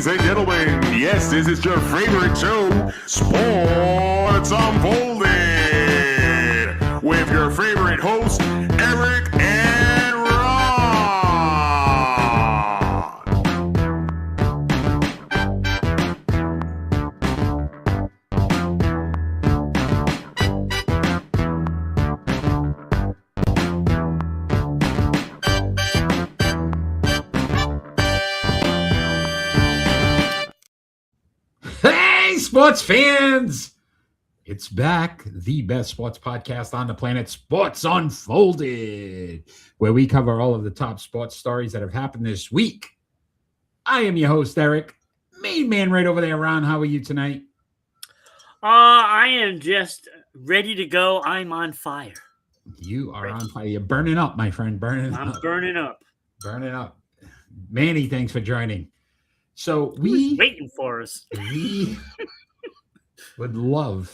Ladies and gentlemen, yes, this is your favorite show, Sports Unfolded, with your favorite hosts, Eric and Ron. Hey, sports fans! It's back, the best sports podcast on the planet, Sports Unfolded, where we cover all of the top sports stories that have happened this week. I am your host, Eric. Main man right over there, Ron. How are you tonight? I am just ready to go. I'm on fire. You are on fire. You're burning up, my friend. Burning I'm up. burning up. Burning up. Manny, thanks for joining. So Who's waiting for us? We would love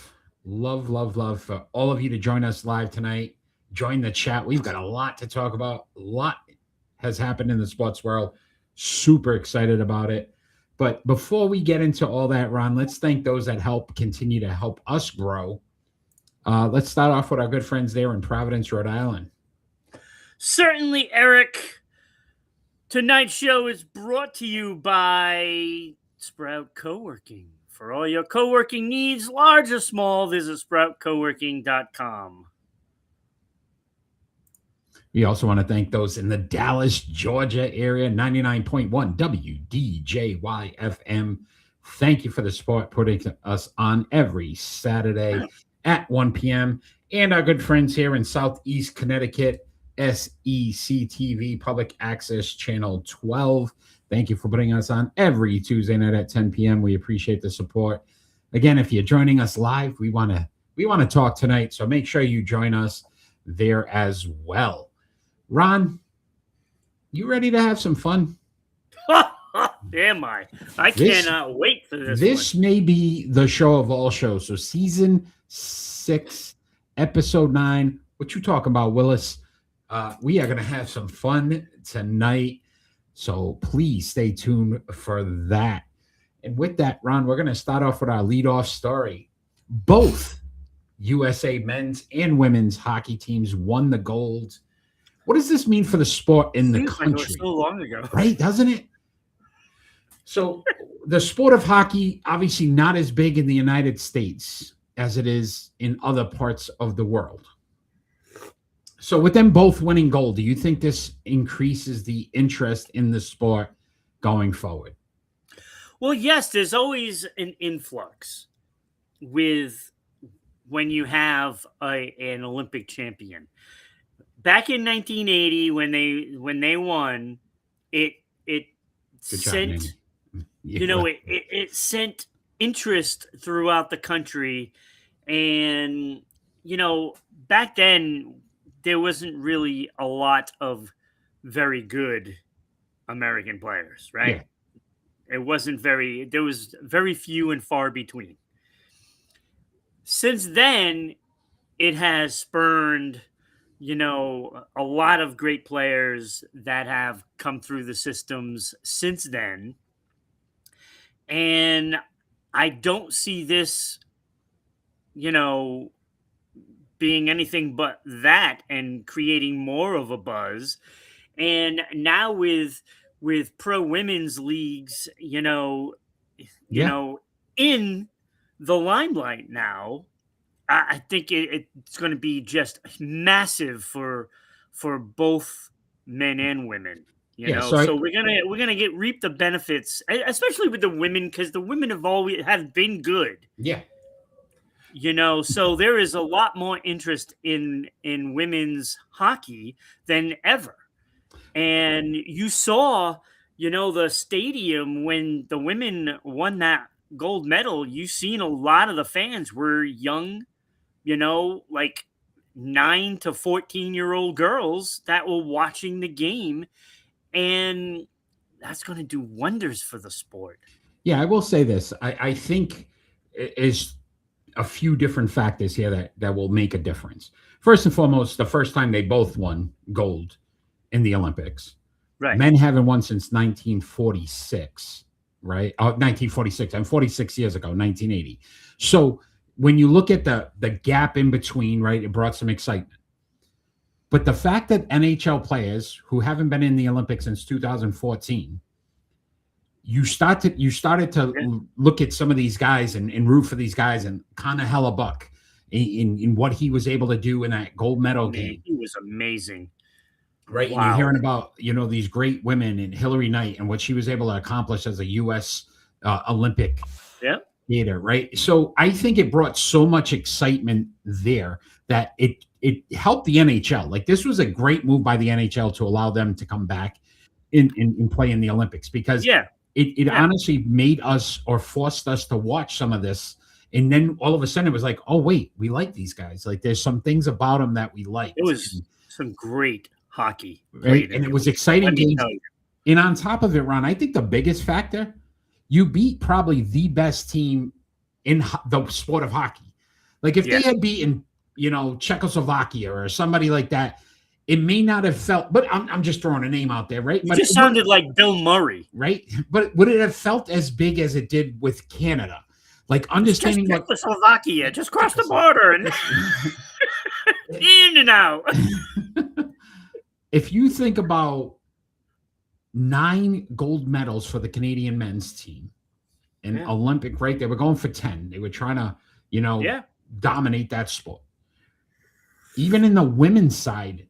for all of you to join us live tonight. Join the chat. We've got a lot to talk about. A lot has happened in the sports world. Super excited about it. But before we get into all that, Ron, let's thank those that continue to help us grow. Let's start off with our good friends there in Providence, Rhode Island. Certainly, Eric. Tonight's show is brought to you by Sprout Co-working. For all your co-working needs, large or small, visit sproutcoworking.com. We also want to thank those in the Dallas, Georgia area, 99.1 WDJY FM. Thank you for the support, putting us on every Saturday at 1 p.m. And our good friends here in Southeast Connecticut, S6E9 Public Access Channel 12. Thank you for putting us on every Tuesday night at 10 p.m. We appreciate the support. Again, if you're joining us live, we want to talk tonight, so make sure you join us there as well. Ron, you ready to have some fun? Am I? I cannot wait for this. This may be the show of all shows. So season 6, episode 9. What you talking about, Willis? We are going to have some fun tonight, so please stay tuned for that. And with that, Ron, we're going to start off with our leadoff story. Both USA men's and women's hockey teams won the gold. What does this mean for the sport in the country? Like so long ago, right? Doesn't it? So the sport of hockey, obviously not as big in the United States as it is in other parts of the world. So with them both winning gold, do you think this increases the interest in the sport going forward? Well, yes, there's always an influx with when you have an Olympic champion. Back in 1980, when they won, it sent it sent interest throughout the country, and back then there wasn't really a lot of very good American players, right? Yeah. There was very few and far between. Since then, it has spurned, a lot of great players that have come through the systems since then. And I don't see this, being anything but that and creating more of a buzz. And now with pro women's leagues, in the limelight now, I think it's going to be just massive for both men and women. So we're gonna reap the benefits, especially with the women, because the women have been good. Yeah. So there is a lot more interest in women's hockey than ever. And you saw, the stadium when the women won that gold medal, you seen a lot of the fans were young, like 9 to 14-year-old girls that were watching the game. And that's going to do wonders for the sport. Yeah, I will say this. I think is a few different factors here that will make a difference. First and foremost, the first time they both won gold in the Olympics. Right. Men haven't won since 1946, right? 1946. I'm 46 years ago, 1980. So when you look at the gap in between, right, it brought some excitement. But the fact that NHL players who haven't been in the Olympics since 2014, you started to look at some of these guys and root for these guys, and Connor Hellebuck in what he was able to do in that gold medal game. He was amazing. Right. Wow. And you're hearing about, these great women and Hillary Knight and what she was able to accomplish as a U.S. Olympic theater. Right. So I think it brought so much excitement there that it helped the NHL. Like, this was a great move by the NHL to allow them to come back and play in the Olympics, because it honestly made us, or forced us, to watch some of this. And then all of a sudden it was like, oh, wait, we like these guys. Like, there's some things about them that we like. It was some great hockey. Right. And it was exciting games. And on top of it, Ron, I think the biggest factor, you beat probably the best team in the sport of hockey. Like, if they had beaten, Czechoslovakia or somebody like that, it may not have felt, but I'm just throwing a name out there, right? It just sounded like Bill Murray. Right. But would it have felt as big as it did with Canada? Like, understanding what Czechoslovakia, just cross the border and in and out. If you think about 9 gold medals for the Canadian men's team and Olympic, right? They were going for 10. They were trying to, dominate that sport. Even in the women's side,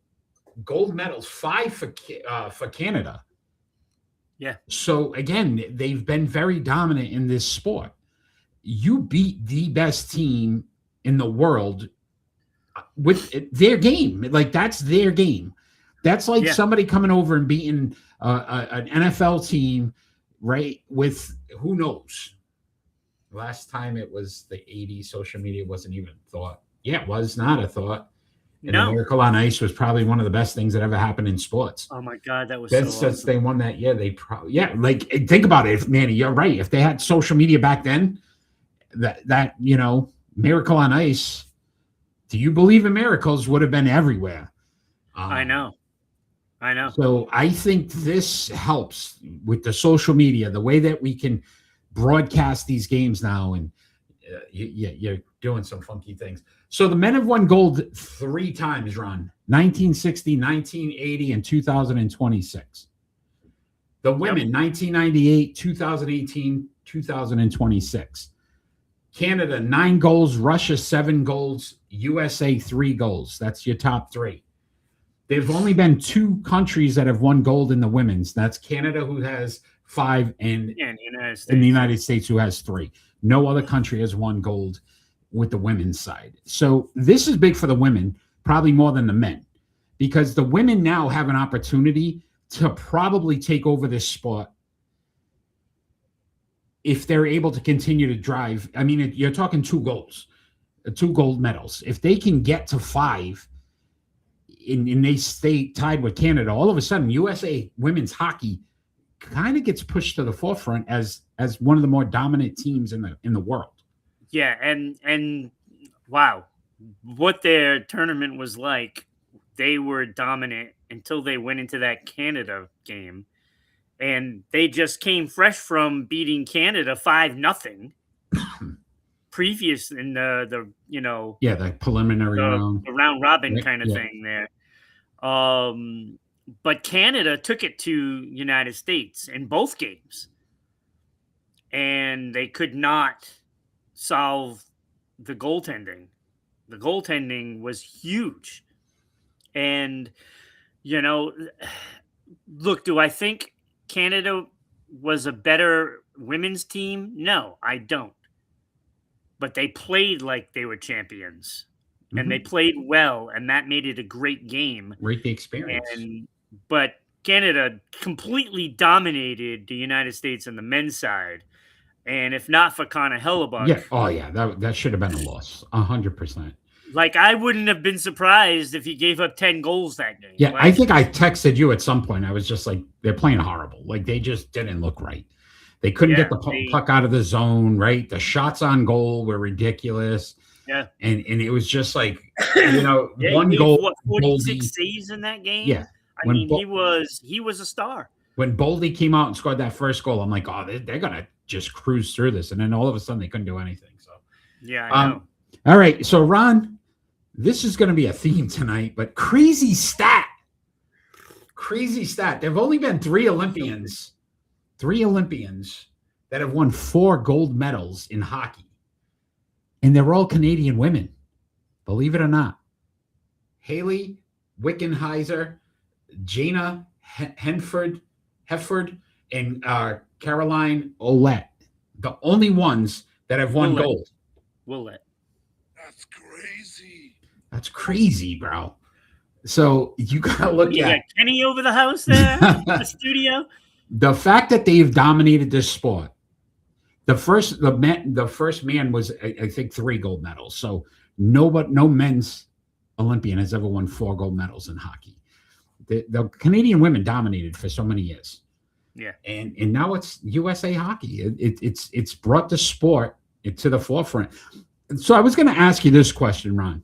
gold medals, 5 for Canada. Yeah. So again, they've been very dominant in this sport. You beat the best team in the world with their game. Like, that's their game. That's like somebody coming over and beating an NFL team, right? With who knows? Last time it was the 80s. Social media wasn't even a thought. Yeah, it was not a thought. And Miracle on Ice was probably one of the best things that ever happened in sports. Oh my God, that was since they won that year. They probably like, think about it, Manny. You're right. If they had social media back then, that Miracle on Ice, do you believe in miracles, would have been everywhere. I know. So I think this helps with the social media, the way that we can broadcast these games now, and you're doing some funky things. So the men have won gold 3 times, Ron: 1960, 1980, and 2026. The women, 1998, 2018, 2026. Canada, 9 goals. Russia, 7 goals. USA, 3 goals. That's your top 3. There've only been 2 countries that have won gold in the women's. That's Canada, who has 5, and the United States, who has 3. No other country has won gold with the women's side. So this is big for the women, probably more than the men, because the women now have an opportunity to probably take over this sport if they're able to continue to drive. I mean, you're talking 2 goals, 2 gold medals. If they can get to 5, and they stay tied with Canada, all of a sudden USA women's hockey kind of gets pushed to the forefront as one of the more dominant teams in the world. Yeah, and wow, what their tournament was like. They were dominant until they went into that Canada game, and they just came fresh from beating Canada 5-0 previous in the preliminary round, the round robin kind of thing there. But Canada took it to United States in both games, and they could not solve the goaltending. The goaltending was huge. And, look, do I think Canada was a better women's team? No, I don't. But they played like they were champions. Mm-hmm. And they played well, and that made it a great game. Great experience. But Canada completely dominated the United States on the men's side. And if not for Connor Hellebuck. That should have been a loss, 100%. Like, I wouldn't have been surprised if he gave up 10 goals that game. Yeah, I think I texted you at some point. I was just like, they're playing horrible. Like, they just didn't look right. They couldn't get the puck out of the zone, right? The shots on goal were ridiculous. Yeah. And it was just like, one goal. 46 saves in that game? Yeah. I mean, he was a star. When Boldy came out and scored that first goal, I'm like, oh, they're gonna just cruise through this, and then all of a sudden they couldn't do anything. So yeah, I know. All right, so Ron, this is going to be a theme tonight, but crazy stat. There've only been three Olympians that have won 4 gold medals in hockey, and they're all Canadian women. Believe it or not, Haley Wickenheiser, Jana Hefford, and Caroline Ouellette, the only ones that have won gold. Ouellette. That's crazy, bro. So you gotta look at Kenny over the house there, the studio. The fact that they've dominated this sport. The first man was, I think, 3 gold medals. So no men's Olympian has ever won 4 gold medals in hockey. The Canadian women dominated for so many years. Yeah, and now it's USA Hockey. It's brought the sport to the forefront. So I was going to ask you this question, Ron.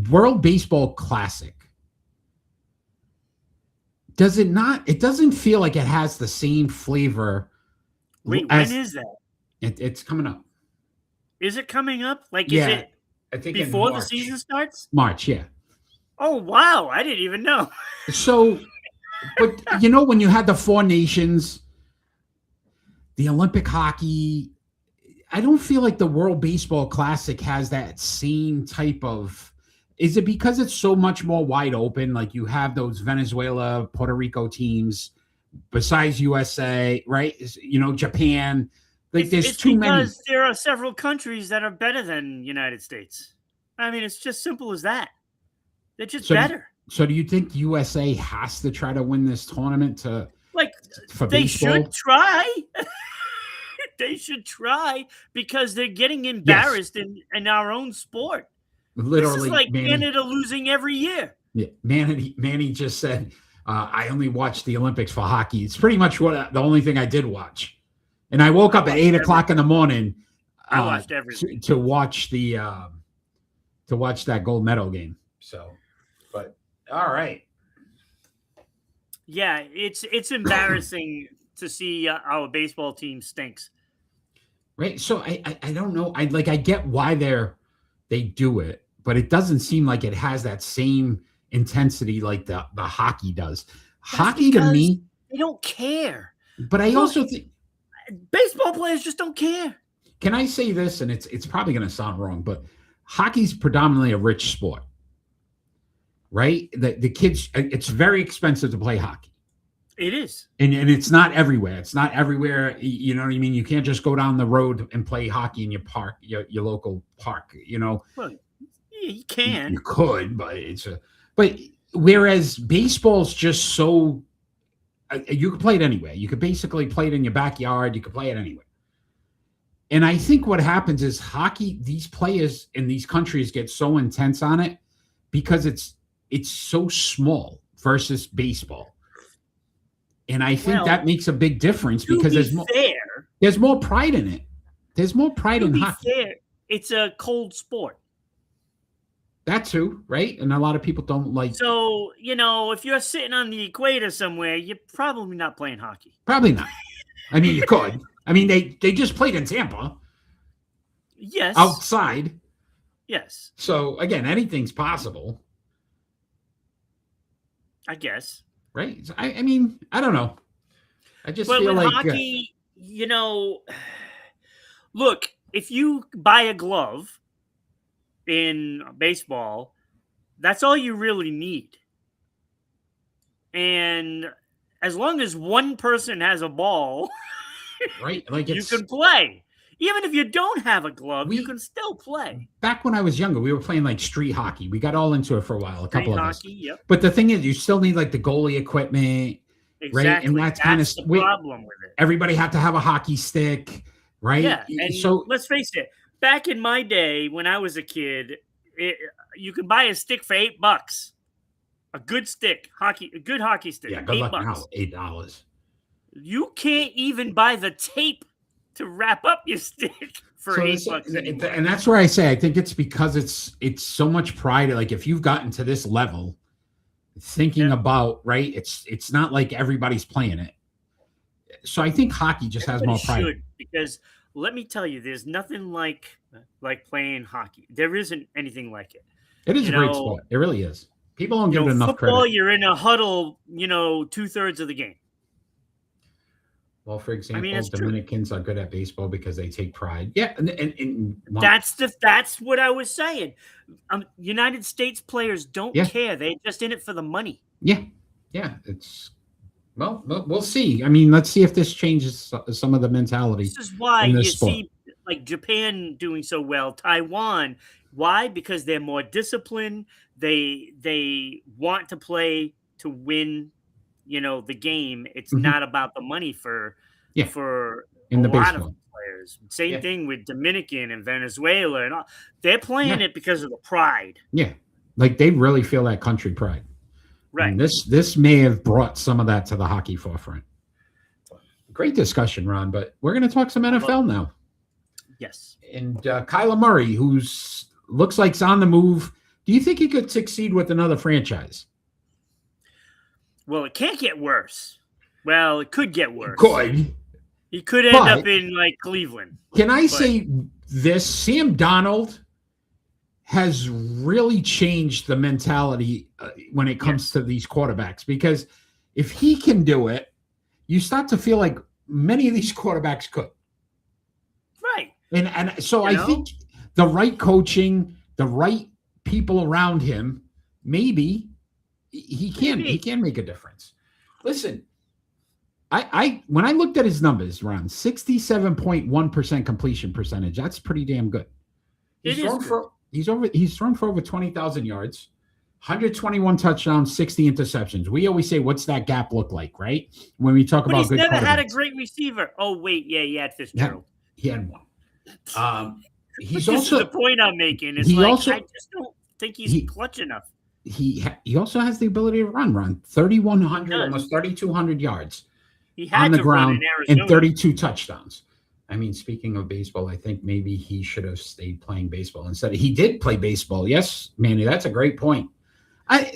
World Baseball Classic. Does it not? It doesn't feel like it has the same flavor. Wait, when is that? It's coming up. Is it coming up? Like, yeah, is it I think before the season starts? March, yeah. Oh, wow. I didn't even know. So, but when you had the 4 nations, the Olympic hockey, I don't feel like the World Baseball Classic has that same type of. Is it because it's so much more wide open? Like you have those Venezuela, Puerto Rico teams, besides USA, right? Japan. Like there's too many. Because there are several countries that are better than United States. I mean, it's just simple as that. They're just better. So do you think USA has to try to win this tournament for they baseball? should try. They should try because they're getting embarrassed in our own sport. Literally, this is like Canada losing every year. Yeah, Manny just said, I only watch the Olympics for hockey. It's pretty much the only thing I did watch. And I woke up at 8 o'clock in the morning I watched everything. to watch that gold medal game. So, but all right. Yeah, it's embarrassing to see our baseball team stinks. Right. So I don't know. I get why they do it, but it doesn't seem like it has that same intensity like the hockey does. That's hockey to me, they don't care. But I also think baseball players just don't care. Can I say this? And it's probably going to sound wrong, but hockey's predominantly a rich sport, right? The kids, it's very expensive to play hockey. It is. And it's not everywhere. It's not everywhere. You know what I mean? You can't just go down the road and play hockey in your park, your local park, Well, yeah, you can. You could, but but whereas baseball's just so, you could play it anywhere. You could basically play it in your backyard. You could play it anywhere. And I think what happens is hockey, these players in these countries get so intense on it because it's so small versus baseball. And I think that makes a big difference because there's more pride in it. There's more pride in hockey. Fair, it's a cold sport. That too, right? And a lot of people don't like. So, if you're sitting on the equator somewhere, you're probably not playing hockey. Probably not. I mean, you could. I mean, they just played in Tampa. Yes. Outside. Yes. So, again, anything's possible. I guess. Right. I mean, I don't know. I just feel with like hockey, look, if you buy a glove in baseball, that's all you really need. And as long as one person has a ball, right, like you can play. Even if you don't have a glove, you can still play. Back when I was younger, we were playing like street hockey. We got all into it for a while, a couple of us. Yep. But the thing is, you still need like the goalie equipment, exactly. Right? And that's kind of the problem with it. Everybody had to have a hockey stick, right? Yeah, and so let's face it. Back in my day, when I was a kid, you could buy a stick for $8. A good stick, a good hockey stick. Yeah, good luck now. $8. You can't even buy the tape to wrap up your stick for $8. And that's where I say I think it's because it's so much pride. Like if you've gotten to this level, thinking about, right? It's not like everybody's playing it. So I think hockey just has more pride. Because let me tell you, there's nothing like playing hockey. There isn't anything like it. It is a great sport. It really is. People don't give it enough football, credit. You're in a huddle, 2/3 of the game. Well, for example, Dominicans are good at baseball because they take pride. Yeah, and that's what I was saying. United States players don't care; they're just in it for the money. Yeah. Well, we'll see. I mean, let's see if this changes some of the mentality. This is why you see, like Japan doing so well, Taiwan. Why? Because they're more disciplined. They want to play to win. The game. It's not about the money for in a lot of players. Same thing with Dominican and Venezuela and all. They're playing it because of the pride. Yeah, like they really feel that country pride. Right. And this may have brought some of that to the hockey forefront. Great discussion, Ron. But we're going to talk some NFL now. Yes. And Kyler Murray, who's looks like he's on the move. Do you think he could succeed with another franchise? Well, it can't get worse. Well, it could get worse. Could. He could end up in Cleveland. Can I say this? Sam Darnold has really changed the mentality when it comes to these quarterbacks, because if he can do it, you start to feel like many of these quarterbacks could. Right. And so I think the right coaching, the right people around him, maybe he can make a difference. Listen, I when I looked at his numbers, Ron, 67.1% completion percentage. That's pretty damn good. He's thrown for over 20,000 yards, 121 touchdowns, 60 interceptions. We always say, what's that gap look like, right? When we talk about good quarterbacks. He's never had a great receiver. Oh, wait, he had Fitzgerald. He had one. This is the point I'm making. It's I just don't think he's clutch enough. He also has the ability to run 3,100, almost 3,200 yards on the ground and 32 touchdowns. I mean, speaking of baseball, I think maybe he should have stayed playing baseball instead. He did play baseball. Yes, Manny, that's a great point.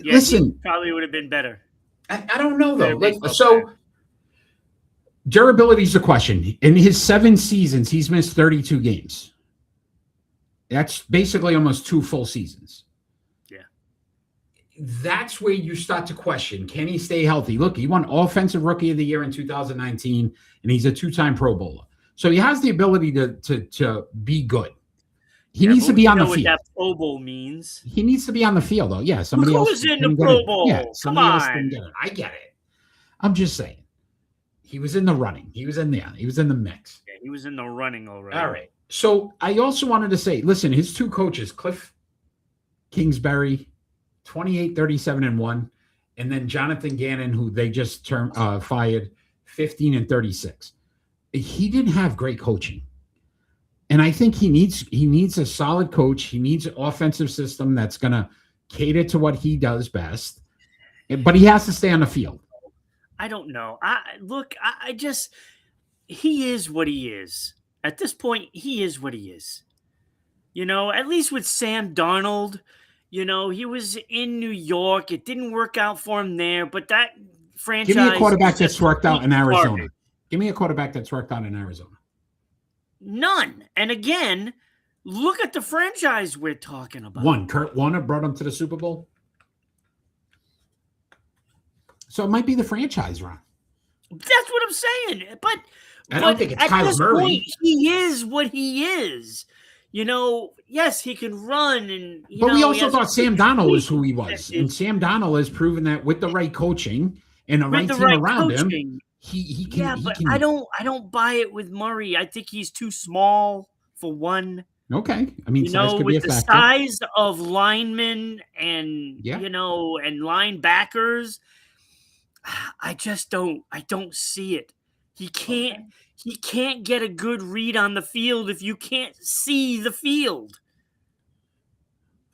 Listen, probably would have been better. I don't know, though. So durability is the question. In his 7 seasons, he's missed 32 games. That's basically almost 2 full seasons. Yeah. That's where you start to question, can he stay healthy? Look, he won Offensive Rookie of the Year in 2019, and he's a 2-time Pro Bowler. So he has the ability to be good. He needs to be on the field. What that Pro Bowl means. He needs to be on the field, though. Yeah, somebody else. Who's in the Pro Bowl? Yeah, somebody else can get it. I get it. I'm just saying. He was in the running. He was in there. He was in the mix. Yeah, he was in the running already. All right. So I also wanted to say, listen, his 2 coaches, Cliff Kingsbury, 28, 37, and 1, and then Jonathan Gannon, who they just fired, 15 and 36. He didn't have great coaching. And I think he needs a solid coach. He needs an offensive system that's going to cater to what he does best. But he has to stay on the field. I don't know. He is what he is. At this point, he is what he is. At least with Sam Darnold, he was in New York. It didn't work out for him there, but that franchise. Give me a quarterback that's worked out in Arizona. Give me a quarterback that's worked out in Arizona. None. And again, look at the franchise we're talking about. One, Kurt Warner brought him to the Super Bowl. So it might be the franchise, Ron. That's what I'm saying. But I don't think it's Kyler Murray. Point, he is what he is. Yes, he can run. But we also thought Sam Darnold was who he was. And Sam Darnold has proven that with the right coaching and the right team around him, he can. Yeah, but I don't buy it with Murray. I think he's too small for one. Okay. I mean, size could be a factor. With the size of linemen and, and linebackers, I don't see it. He can't get a good read on the field if you can't see the field.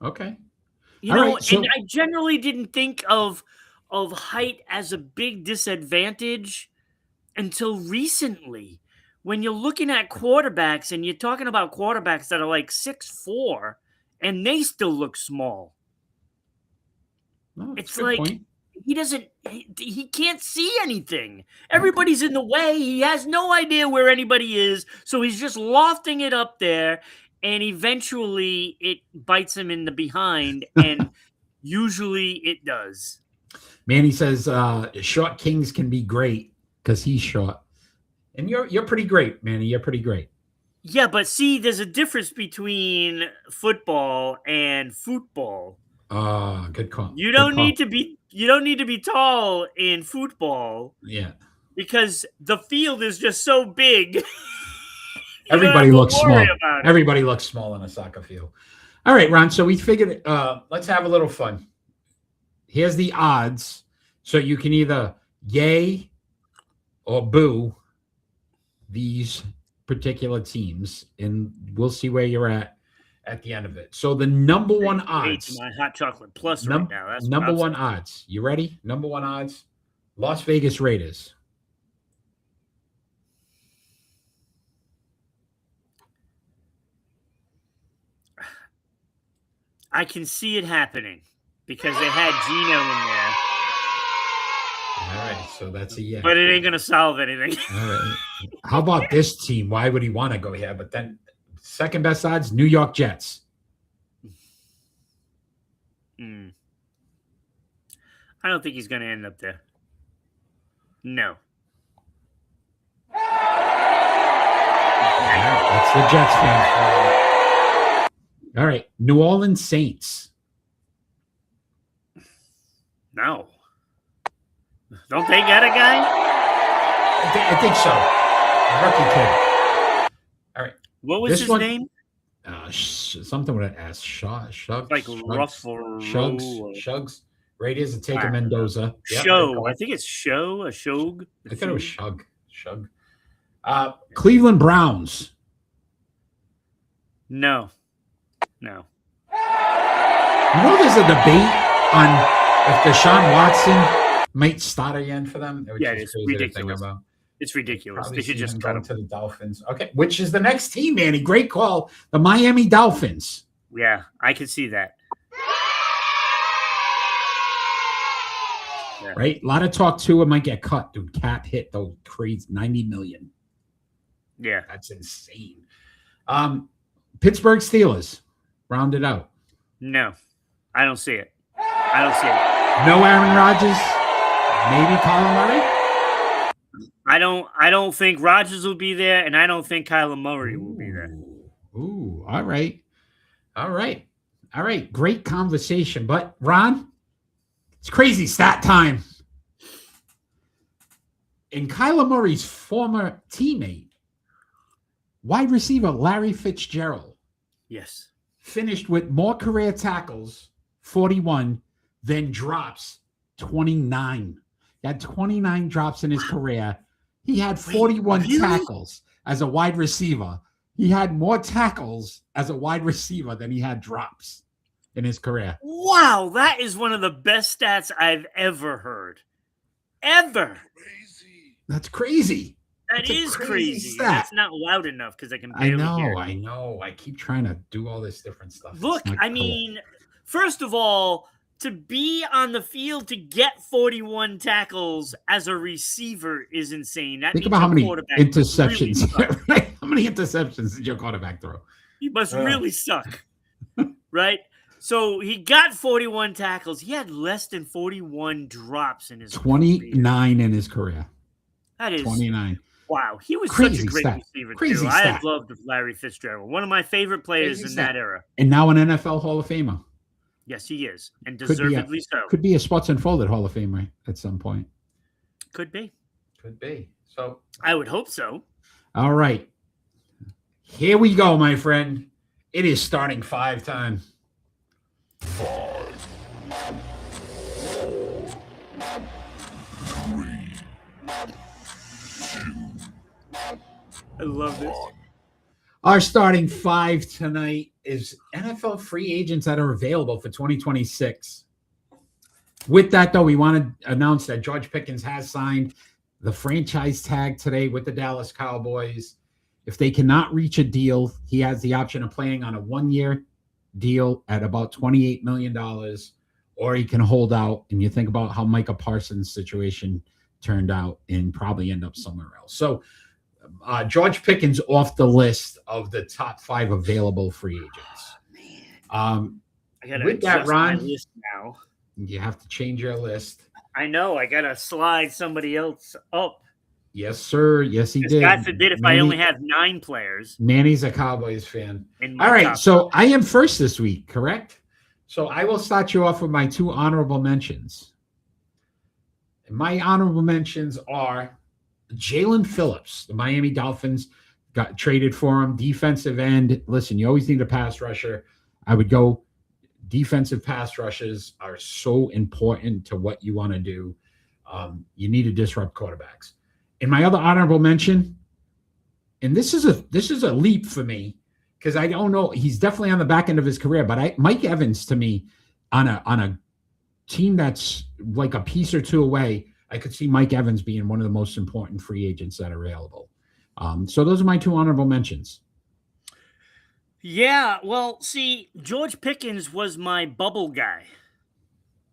Okay. And I generally didn't think of height as a big disadvantage until recently. When you're looking at quarterbacks and you're talking about quarterbacks that are like 6'4", and they still look small. Well, it's like, point. he can't see anything. Everybody's in the way. He has no idea where anybody is. So he's just lofting it up there. And eventually it bites him in the behind. And usually it does. Manny says short kings can be great because he's short. And you're pretty great, Manny. You're pretty great. Yeah, but see, there's a difference between football and football. Good call. You don't need to be tall in football. Yeah. Because the field is just so big. Everybody looks small. Everybody looks small on a soccer field. All right, Ron. So we figured let's have a little fun. Here's the odds. So you can either yay or boo these particular teams, and we'll see where you're at the end of it. So the number one odds. My hot chocolate plus right now. That's number one odds. You ready? Number one odds. Las Vegas Raiders. I can see it happening because they had Gino in there. All right, so that's a yes. But it ain't going to solve anything. All right. How about this team? Why would he want to go here? But then second best odds, New York Jets. I don't think he's going to end up there. No. That's the Jets fan. All right. New Orleans Saints. No. Don't they get a guy? I think so. Rookie kid. All right. What was his name? Something with an S. Shugs. Like Ruff or Shugs. Raiders will take a Mendoza. Show. I think it's Show. A Shog. I thought it was Shug. Cleveland Browns. No. You know, there's a debate on if Deshaun Watson might start again for them. Yeah, it's ridiculous. It's ridiculous. They should just cut him to the Dolphins. Okay, which is the next team, Manny? Great call. The Miami Dolphins. Yeah, I can see that. Yeah. Right? A lot of talk too. It might get cut. Dude, cap hit those crazy $90 million. Yeah. That's insane. Pittsburgh Steelers. Round it out. No, I don't see it. No Aaron Rodgers. Maybe Kyler Murray. I don't think Rodgers will be there, and I don't think Kyler Murray will be there. Ooh, all right. Great conversation. But Ron, it's crazy stat time. And Kyler Murray's former teammate, wide receiver Larry Fitzgerald. Yes. Finished with more career tackles, 41, than drops, 29. He had 29 drops in his career. He had 41 tackles as a wide receiver. He had more tackles as a wide receiver than he had drops in his career. Wow, that is one of the best stats I've ever heard. Ever. That's crazy. That is crazy. That's not loud enough because I can barely hear. I know. I keep trying to do all this different stuff. Look, I mean, first of all, to be on the field to get 41 tackles as a receiver is insane. That Think about how many interceptions. Really how many interceptions did your quarterback throw? He must really suck. Right? So he got 41 tackles. He had less than 41 drops in his 29 career. In his career. That is 29. Wow, he was crazy such a great stat. receiver Crazy too. stat. I loved Larry Fitzgerald, one of my favorite players in that era. And now an NFL Hall of Famer. Yes, he is, and deservedly so. Could be a Sports Unfolded Hall of Famer at some point. Could be. So I would hope so. All right, here we go, my friend. It is starting 5 time. 5, 4, 3, 2. I love this. Our starting 5 tonight is NFL free agents that are available for 2026. With that, though, we want to announce that George Pickens has signed the franchise tag today with the Dallas Cowboys. If they cannot reach a deal, he has the option of playing on a 1-year deal at about $28 million or he can hold out. And you think about how Micah Parsons' situation turned out and probably end up somewhere else. So George Pickens off the list of the top 5 available free agents. I gotta with that, adjust Ron, my list now. You have to change your list. I know. I gotta slide somebody else up. Yes, sir. Yes, he did. God forbid if I only have 9 players. Manny's a Cowboys fan. All right, so I am first this week, correct? So I will start you off with my 2 honorable mentions. And my honorable mentions are Jalen Phillips. The Miami Dolphins got traded for him. Defensive end. Listen, you always need a pass rusher. I would go defensive pass rushes are so important to what you want to do. You need to disrupt quarterbacks. And my other honorable mention, and this is a leap for me because I don't know. He's definitely on the back end of his career, but Mike Evans to me on a team that's like a piece or 2 away, I could see Mike Evans being one of the most important free agents that are available. So those are my 2 honorable mentions. Yeah, well, see, George Pickens was my bubble guy.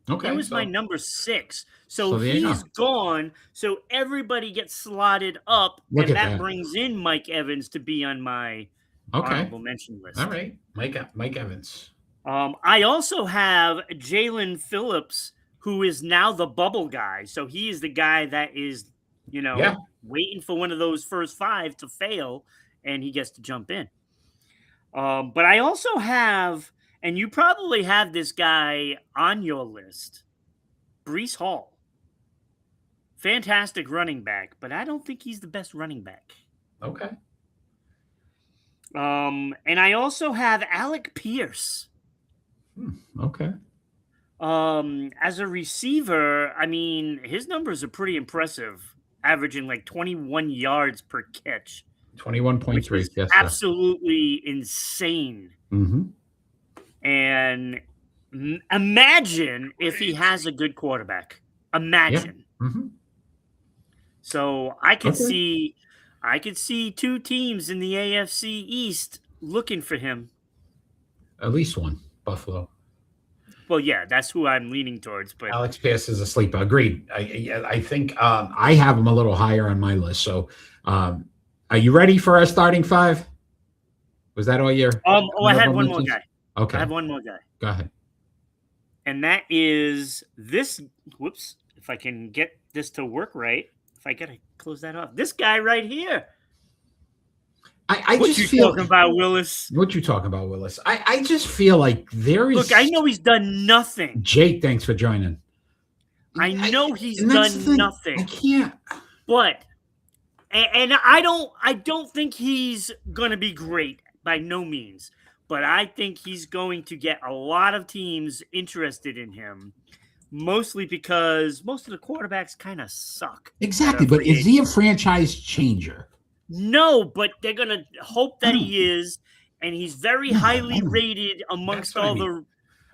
Okay. He was my number 6. So he's gone. So everybody gets slotted up, and that brings in Mike Evans to be on my honorable mention list. All right. Mike Evans. I also have Jalen Phillips, who is now the bubble guy. So he is the guy that is, waiting for one of those first 5 to fail, and he gets to jump in. But I also have, and you probably have this guy on your list, Breece Hall. Fantastic running back, but I don't think he's the best running back. Okay. And I also have Alec Pierce. Okay. As a receiver, I mean, his numbers are pretty impressive, averaging like 21 yards per catch. 21.3. Yes, absolutely insane. Mm-hmm. And imagine if he has a good quarterback. Imagine. Yeah. Mm-hmm. So I could see 2 teams in the AFC East looking for him. At least one, Buffalo. Well, yeah, that's who I'm leaning towards. But Alex Pierce is a sleeper. Agreed. I think I have him a little higher on my list. So, are you ready for our starting 5? Was that all your? I had one more guy. Okay. I have one more guy. Go ahead. And that is this. Whoops! If I can get this to work right, if I gotta close that off, this guy right here. What you talking about, Willis? What you talking about, Willis? I just feel like there is. Look, I know he's done nothing. Jake, thanks for joining. I know he's done nothing. I can't. But and I don't think he's gonna be great by no means. But I think he's going to get a lot of teams interested in him, mostly because most of the quarterbacks kind of suck. Exactly, but is he a franchise changer? No, but they're going to hope that he is, and he's very highly rated amongst all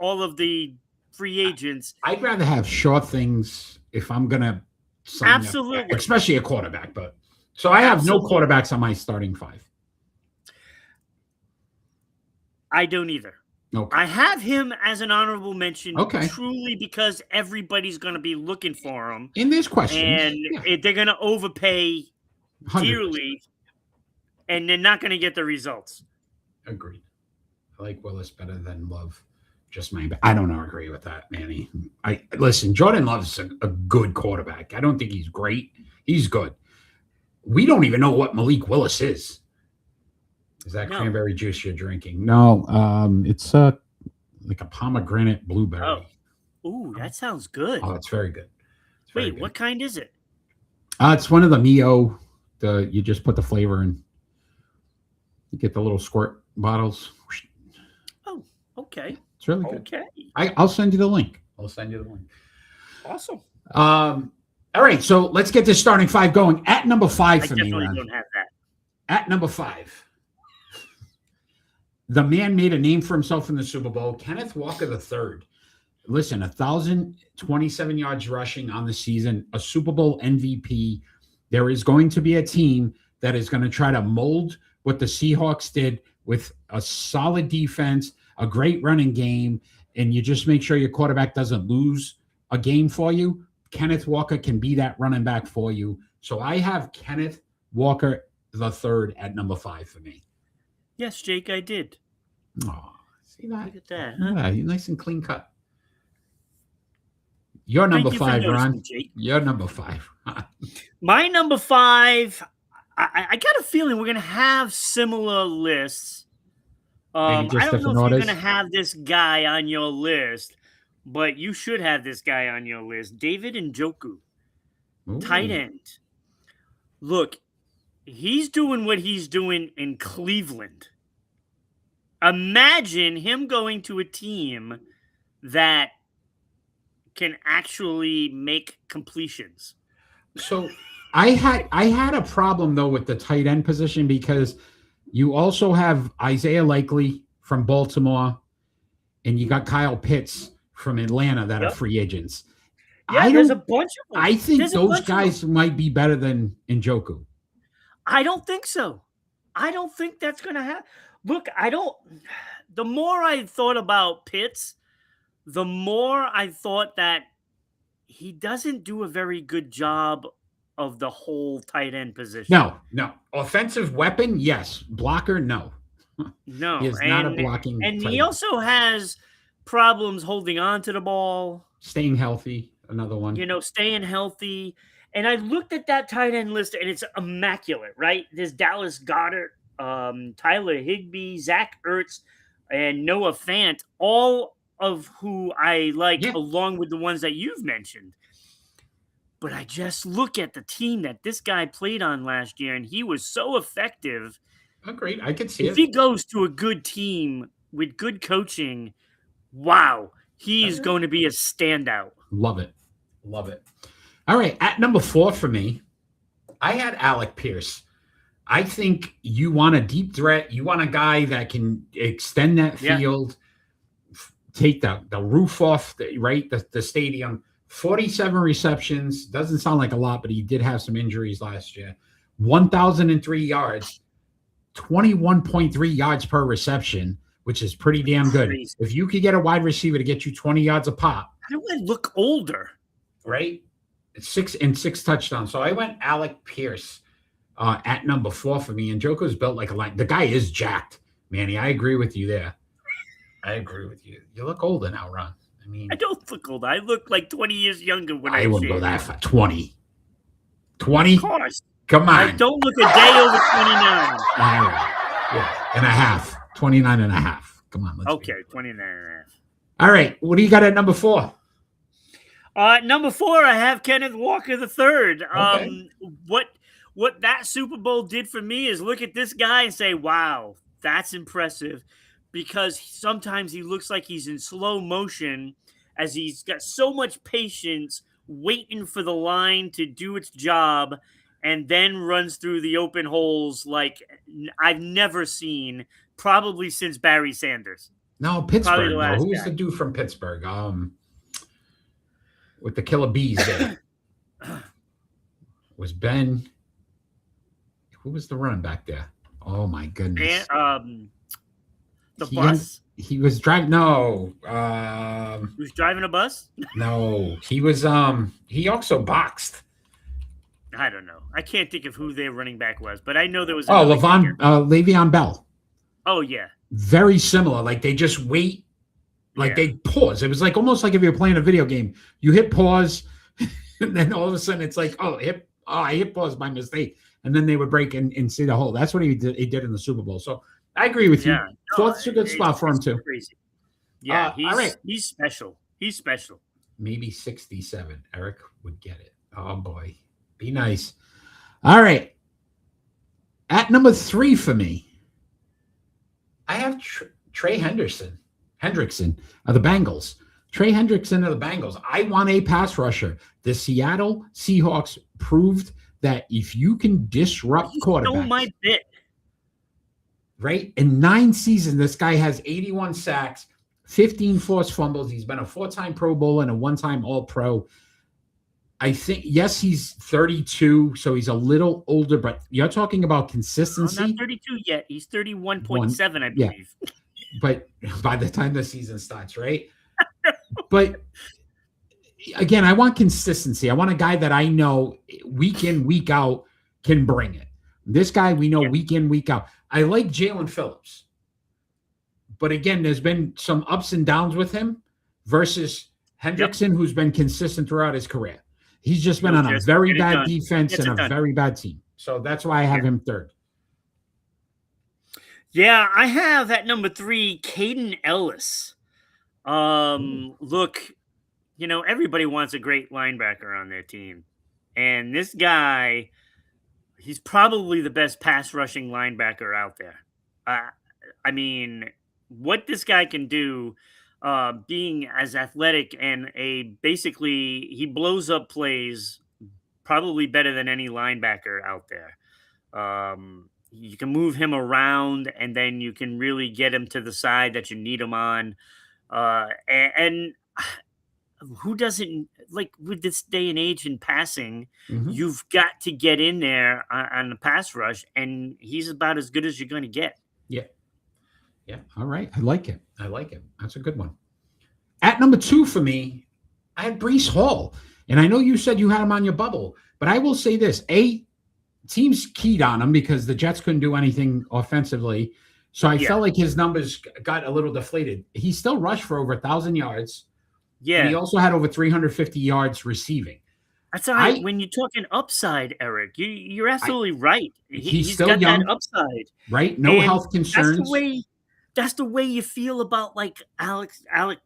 of the free agents. I'd rather have short things if I'm going to sign absolutely, especially a quarterback. But so I have no quarterbacks on my starting 5. I don't either. Okay. I have him as an honorable mention, okay, truly because everybody's going to be looking for him. In this question, and they're going to overpay 100%. Dearly, and they're not going to get the results. Agreed. I like Willis better than Love. Just I don't agree with that, Manny. Listen. Jordan Love's a good quarterback. I don't think he's great. He's good. We don't even know what Malik Willis is. Is that cranberry juice you're drinking? No, it's like a pomegranate blueberry. Oh, ooh, that sounds good. Oh, it's very good. Wait, what kind is it? It's one of the Mio. You just put the flavor in. You get the little squirt bottles. Oh, okay. It's really good. Okay. I'll send you the link. Awesome. All right, so let's get this starting 5 going. At number 5 for me, I definitely don't have that. At number 5. The man made a name for himself in the Super Bowl, Kenneth Walker III. Listen, 1,027 yards rushing on the season, a Super Bowl MVP. There is going to be a team that is going to try to mold what the Seahawks did with a solid defense, a great running game, and you just make sure your quarterback doesn't lose a game for you, Kenneth Walker can be that running back for you. So I have Kenneth Walker the third at number 5 for me. Yes, Jake, I did. Oh, see that? Look at that. Huh? Yeah, you're nice and clean cut. You're number 5, Ron. Jake. You're number 5. My number 5, I got a feeling we're going to have similar lists. I don't know if you're going to have this guy on your list, but you should have this guy on your list. David Njoku, tight end. Look, he's doing what he's doing in Cleveland. Imagine him going to a team that can actually make completions. So I had a problem though with the tight end position because you also have Isaiah Likely from Baltimore and you got Kyle Pitts from Atlanta that are free agents. Yeah, there's a bunch of them. I think those guys might be better than Njoku. I don't think so. I don't think that's going to happen. Look, the more I thought about Pitts, the more I thought that he doesn't do a very good job of the whole tight end position. No. Offensive weapon, yes. Blocker, no. No. He is not a blocking And tight he end. also has problems holding on to the ball. Staying healthy, another one. Staying healthy. And I looked at that tight end list, and it's immaculate, right? There's Dallas Goedert, Tyler Higbee, Zach Ertz, and Noah Fant, all of who I like, along with the ones that you've mentioned. But I just look at the team that this guy played on last year, and he was so effective. Agreed. I could see it. If he goes to a good team with good coaching, wow, he's going to be a standout. Love it. All right, at number 4 for me, I had Alec Pierce. I think you want a deep threat. You want a guy that can extend that field, take the roof off, the stadium. 47 receptions. Doesn't sound like a lot, but he did have some injuries last year. 1,003 yards, 21.3 yards per reception, which is pretty damn good. Crazy. If you could get a wide receiver to get you 20 yards a pop. How do I look older? Right? 6 touchdowns. So I went Alec Pierce at number 4 for me. And Njoku's built like a line. The guy is jacked, Manny. I agree with you there. I agree with you. You look older now, Ron. I don't look old. I look like 20 years younger when I wouldn't go that far. 20. 20? Of course. Come on. I don't look a day over 29. All right. Yeah. And a half. 29 and a half. Come on. Okay, 29 and a half. All right. What do you got at number 4? Number 4, I have Kenneth Walker III. Okay. What that Super Bowl did for me is look at this guy and say, wow, that's impressive. Because sometimes he looks like he's in slow motion as he's got so much patience waiting for the line to do its job and then runs through the open holes like I've never seen, probably since Barry Sanders. No, Pittsburgh. No. Who was the dude from Pittsburgh? With the killer bees there. Was Ben. Who was the running back there? Oh, my goodness. The bus? He was driving. No. He was driving a bus? No. He was. He also boxed. I don't know. I can't think of who their running back was, but I know there was. Le'Veon Bell. Oh, yeah. Very similar. Like they just wait. Like they pause. It was like almost like if you're playing a video game. You hit pause, and then all of a sudden it's like, I hit pause by mistake. And then they would break and see the hole. That's what he did in the Super Bowl. So I agree with you. Fourth's a good spot for him too. Crazy. Yeah, all right. He's special. He's special. Maybe 67. Eric would get it. Oh boy, be nice. All right. At number 3 for me, I have Trey Hendrickson of the Bengals. Trey Hendrickson of the Bengals. I want a pass rusher. The Seattle Seahawks proved that if you can disrupt quarterbacks. Stole my bit. Right? In 9 seasons, this guy has 81 sacks, 15 forced fumbles. He's been a 4-time Pro Bowler and a 1-time All-Pro. I think, yes, he's 32, so he's a little older, but you're talking about consistency. Not 32 yet. He's 31.7, I believe. Yeah. But by the time the season starts, right? But again, I want consistency. I want a guy that I know week in, week out can bring it. This guy we know week in, week out. I like Jalen Phillips. But again, there's been some ups and downs with him versus Hendrickson, who's been consistent throughout his career. He's just been on a very bad defense and a very bad team. So that's why I have him third. Yeah, I have at number 3, Caden Ellis. Look, everybody wants a great linebacker on their team. And this guy, he's probably the best pass rushing linebacker out there. I mean, what this guy can do, being as athletic and basically he blows up plays probably better than any linebacker out there. You can move him around and then you can really get him to the side that you need him on. And who doesn't, like, with this day and age in passing, you've got to get in there on the pass rush, and he's about as good as you're going to get. Yeah. All right. I like it. That's a good one. At number 2 for me, I had Breece Hall. And I know you said you had him on your bubble, but I will say this. Teams keyed on him because the Jets couldn't do anything offensively. So I felt like his numbers got a little deflated. He still rushed for over 1,000 yards. Yeah. And he also had over 350 yards receiving. That's all right. When you're talking upside, Eric, you're absolutely right. He's still got young, that upside. Right? No health concerns. That's the way you feel about like Alec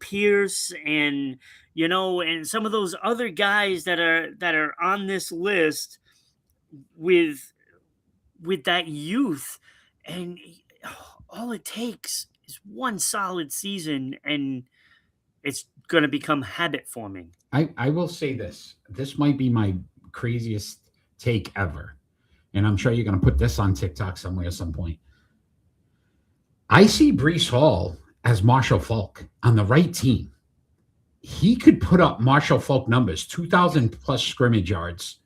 Pierce and and some of those other guys that are on this list with that youth, and all it takes is one solid season and it's going to become habit forming. I will say this. This might be my craziest take ever. And I'm sure you're going to put this on TikTok somewhere at some point. I see Breece Hall as Marshall Faulk on the right team. He could put up Marshall Faulk numbers, 2,000 plus scrimmage yards.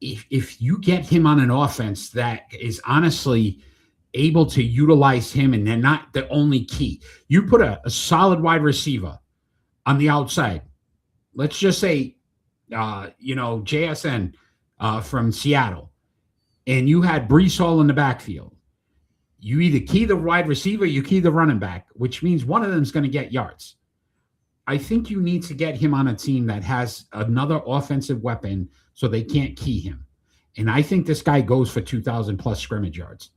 If you get him on an offense that is honestly able to utilize him, and they're not the only key. You put a solid wide receiver on the outside. Let's just say, JSN from Seattle, and you had Breece Hall in the backfield. You either key the wide receiver, you key the running back, which means one of them is going to get yards. I think you need to get him on a team that has another offensive weapon so they can't key him. And I think this guy goes for 2,000 plus scrimmage yards.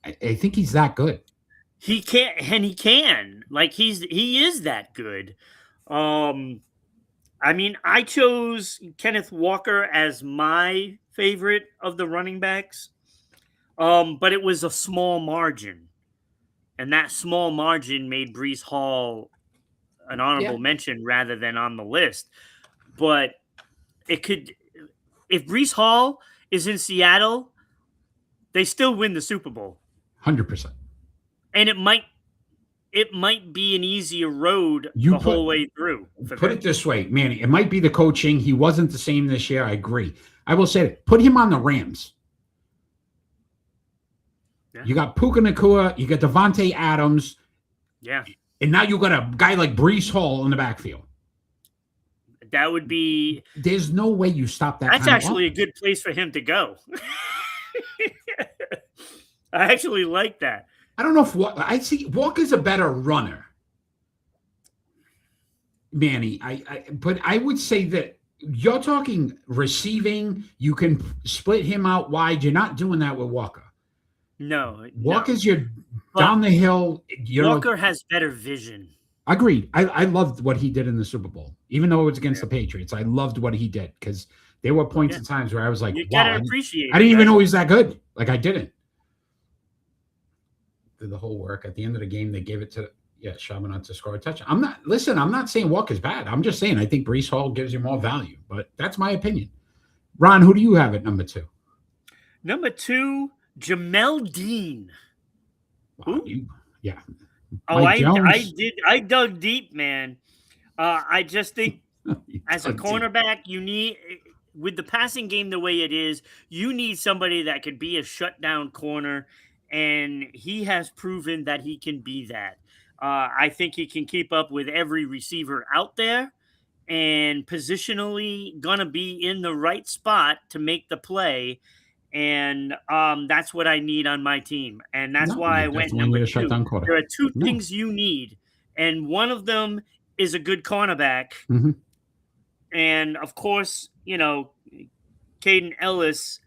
I think he's that good. He can. Like he is that good. I mean, I chose Kenneth Walker as my favorite of the running backs. But it was a small margin. And that small margin made Breece Hall an honorable mention rather than on the list. But if Breece Hall is in Seattle, they still win the Super Bowl. 100%. And it might be an easier road the whole way through. Put it this way, Manny. It might be the coaching. He wasn't the same this year. I agree. I will say that. Put him on the Rams. Yeah. You got Puka Nacua. You got Devontae Adams. Yeah. And now you got a guy like Breece Hall in the backfield. That would be... There's no way you stop that. That's actually a good place for him to go. I actually like that. I don't know if I see Walker's a better runner, Manny. But I would say that you're talking receiving. You can split him out wide. You're not doing that with Walker. No, Walker's your down the hill. Walker has better vision. Agreed. I loved what he did in the Super Bowl, even though it was against the Patriots. I loved what he did because there were points and times where I was like, you gotta appreciate I didn't even know he was that good. Like I didn't. Did the whole work. At the end of the game, they gave it to Chaminade to score a touchdown. I'm not saying Walker's bad. I'm just saying I think Breece Hall gives you more value, but that's my opinion. Ron, who do you have at number 2? Number 2, Jamel Dean. Wow, I dug deep, man. I just think as a cornerback, you need, with the passing game the way it is, you need somebody that could be a shutdown corner, and he has proven that he can be that. I think he can keep up with every receiver out there, and positionally gonna be in the right spot to make the play. And that's what I need on my team. And that's No, why you I went definitely number need a 2. shutdown quarter. There are 2 No. things you need, and one of them is a good cornerback. Mm-hmm. And of course, Caden Ellis,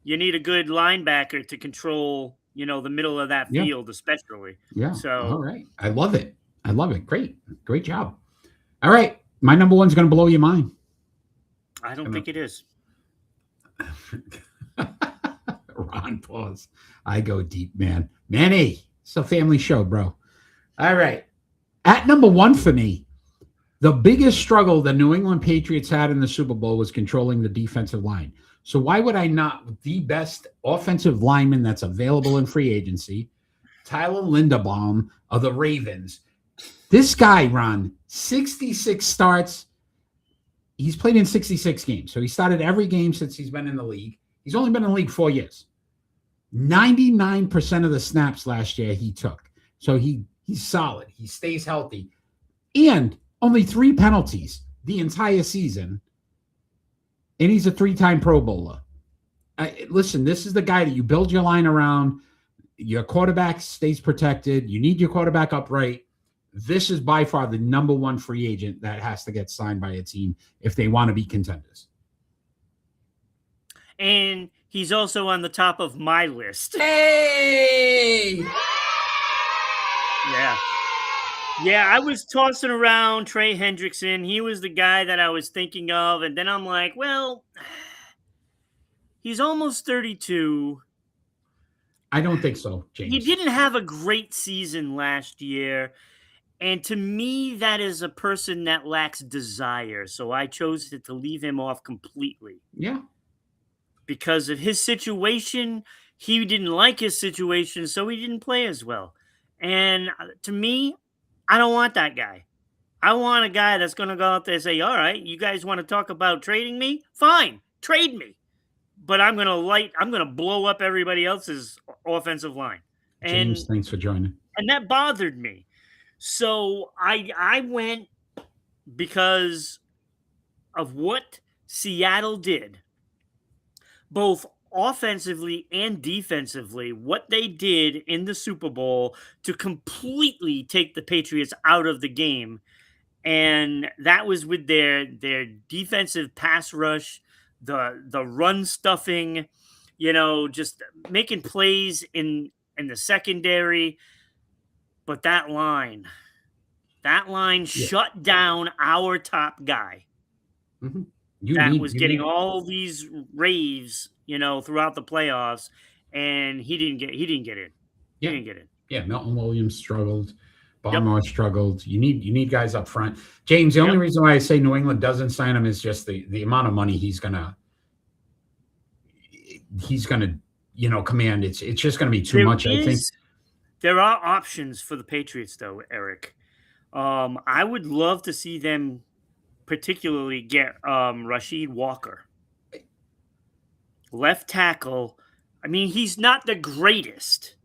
you need a good linebacker to control, the middle of that Yeah. field, especially. Yeah. So All right. I love it. Great job. All right. My number one's going to blow your mind. I don't think it is. Ron, pause. I go deep, man. Manny, it's a family show, bro. All right. At number 1 for me, the biggest struggle the New England Patriots had in the Super Bowl was controlling the defensive line. So why would I not, the best offensive lineman that's available in free agency, Tyler Linderbaum of the Ravens. This guy, Ron, 66 starts. He's played in 66 games. So he started every game since he's been in the league. He's only been in the league 4 years. 99% of the snaps last year he took. So he's solid. He stays healthy. And only 3 penalties the entire season. And he's a 3-time Pro Bowler. Listen, this is the guy that you build your line around. Your quarterback stays protected. You need your quarterback upright. This is by far the number 1 free agent that has to get signed by a team if they want to be contenders. And he's also on the top of my list. Hey! Yeah, I was tossing around Trey Hendrickson. He was the guy that I was thinking of. And then I'm like, well, he's almost 32. I don't think so, James. He didn't have a great season last year. And to me, that is a person that lacks desire. So I chose to leave him off completely. Yeah. Because of his situation, he didn't like his situation, so he didn't play as well. And to me, I don't want that guy. I want a guy that's going to go out there and say, all right, you guys want to talk about trading me? Fine, trade me. But I'm going to blow up everybody else's offensive line. James, thanks for joining. And that bothered me. So I went because of what Seattle did, both offensively and defensively, what they did in the Super Bowl to completely take the Patriots out of the game. And that was with their defensive pass rush, the run stuffing, just making plays in the secondary. But that line shut down our top guy. Mm-hmm. Was getting all these raves, throughout the playoffs, and he didn't get in. He didn't get in. Yeah, Milton Williams struggled. Barmore struggled. You need guys up front. James, the only reason why I say New England doesn't sign him is just the amount of money he's gonna command. It's just gonna be too much, I think. There are options for the Patriots, though, Eric. I would love to see them particularly get Rashid Walker. Left tackle. I mean, he's not the greatest,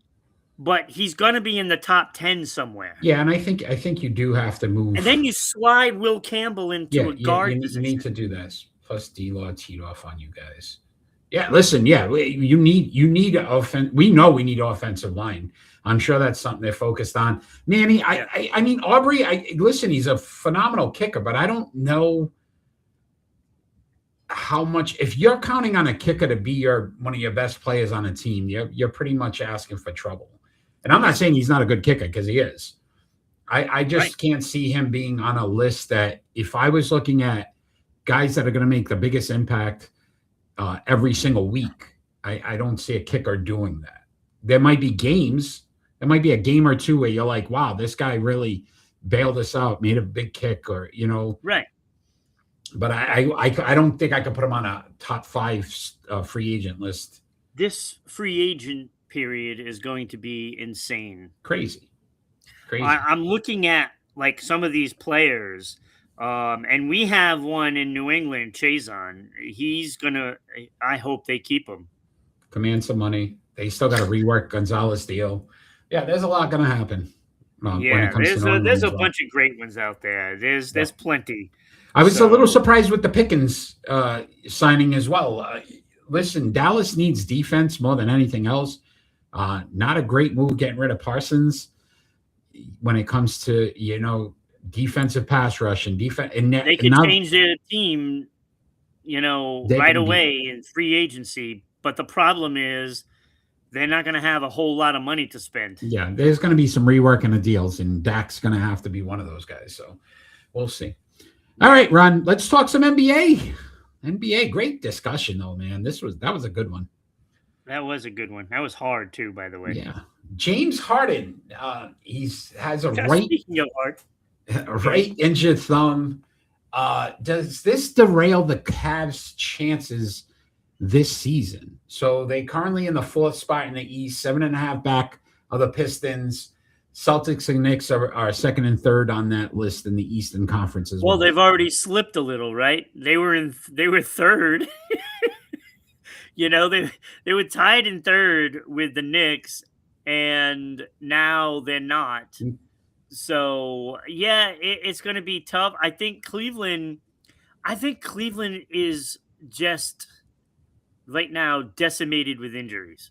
but he's going to be in the top 10 somewhere. Yeah, and I think you do have to move. And then you slide Will Campbell into a guard position. You need to do this. Plus D-Law teed off on you guys. Yeah, listen, you need offense. We know we need offensive line. I'm sure that's something they're focused on. Manny, I mean, Aubrey, listen, he's a phenomenal kicker, but I don't know how much. If you're counting on a kicker to be one of your best players on a team, you're pretty much asking for trouble. And I'm not saying he's not a good kicker, because he is. I just can't see him being on a list that, if I was looking at guys that are going to make the biggest impact every single week, I don't see a kicker doing that. There might be games. There might be a game or two where you're like, wow, this guy really bailed us out, made a big kick, or, Right. But I don't think I could put him on a top 5 free agent list. This free agent period is going to be insane. Crazy. I'm looking at like some of these players, and we have one in New England, Chazon. I hope they keep him. Command some money. They still got to rework Gonzalez deal. Yeah, there's a lot going to happen. when it Yeah, comes to there's New a England there's a as well. bunch of great ones out there. There's plenty. I was a little So- surprised with the Pickens signing as well. Listen, Dallas needs defense more than anything else. Not a great move getting rid of Parsons when it comes to, defensive pass rush and defense. And They could now, change their team, They right can away in free agency. But the problem is they're not going to have a whole lot of money to spend. yeah, there's going to be some rework in the deals, and Dak's going to have to be one of those guys. So we'll see. All right, Ron, let's talk some NBA. NBA, great discussion though, man. That was a good one. That was a good one. That was hard too, by the way. Yeah, James Harden, has a Speaking of hard, right injured thumb. Does this derail the Cavs' chances this season? So they currently in the 4th spot in the East, 7.5 back of the Pistons. Celtics and Knicks are 2nd and 3rd on that list in the Eastern Conference as well. well, they've already slipped a little, right? They were 3rd. They were tied in 3rd with the Knicks, and now they're not. So yeah, it's going to be tough. I think Cleveland is just right now decimated with injuries.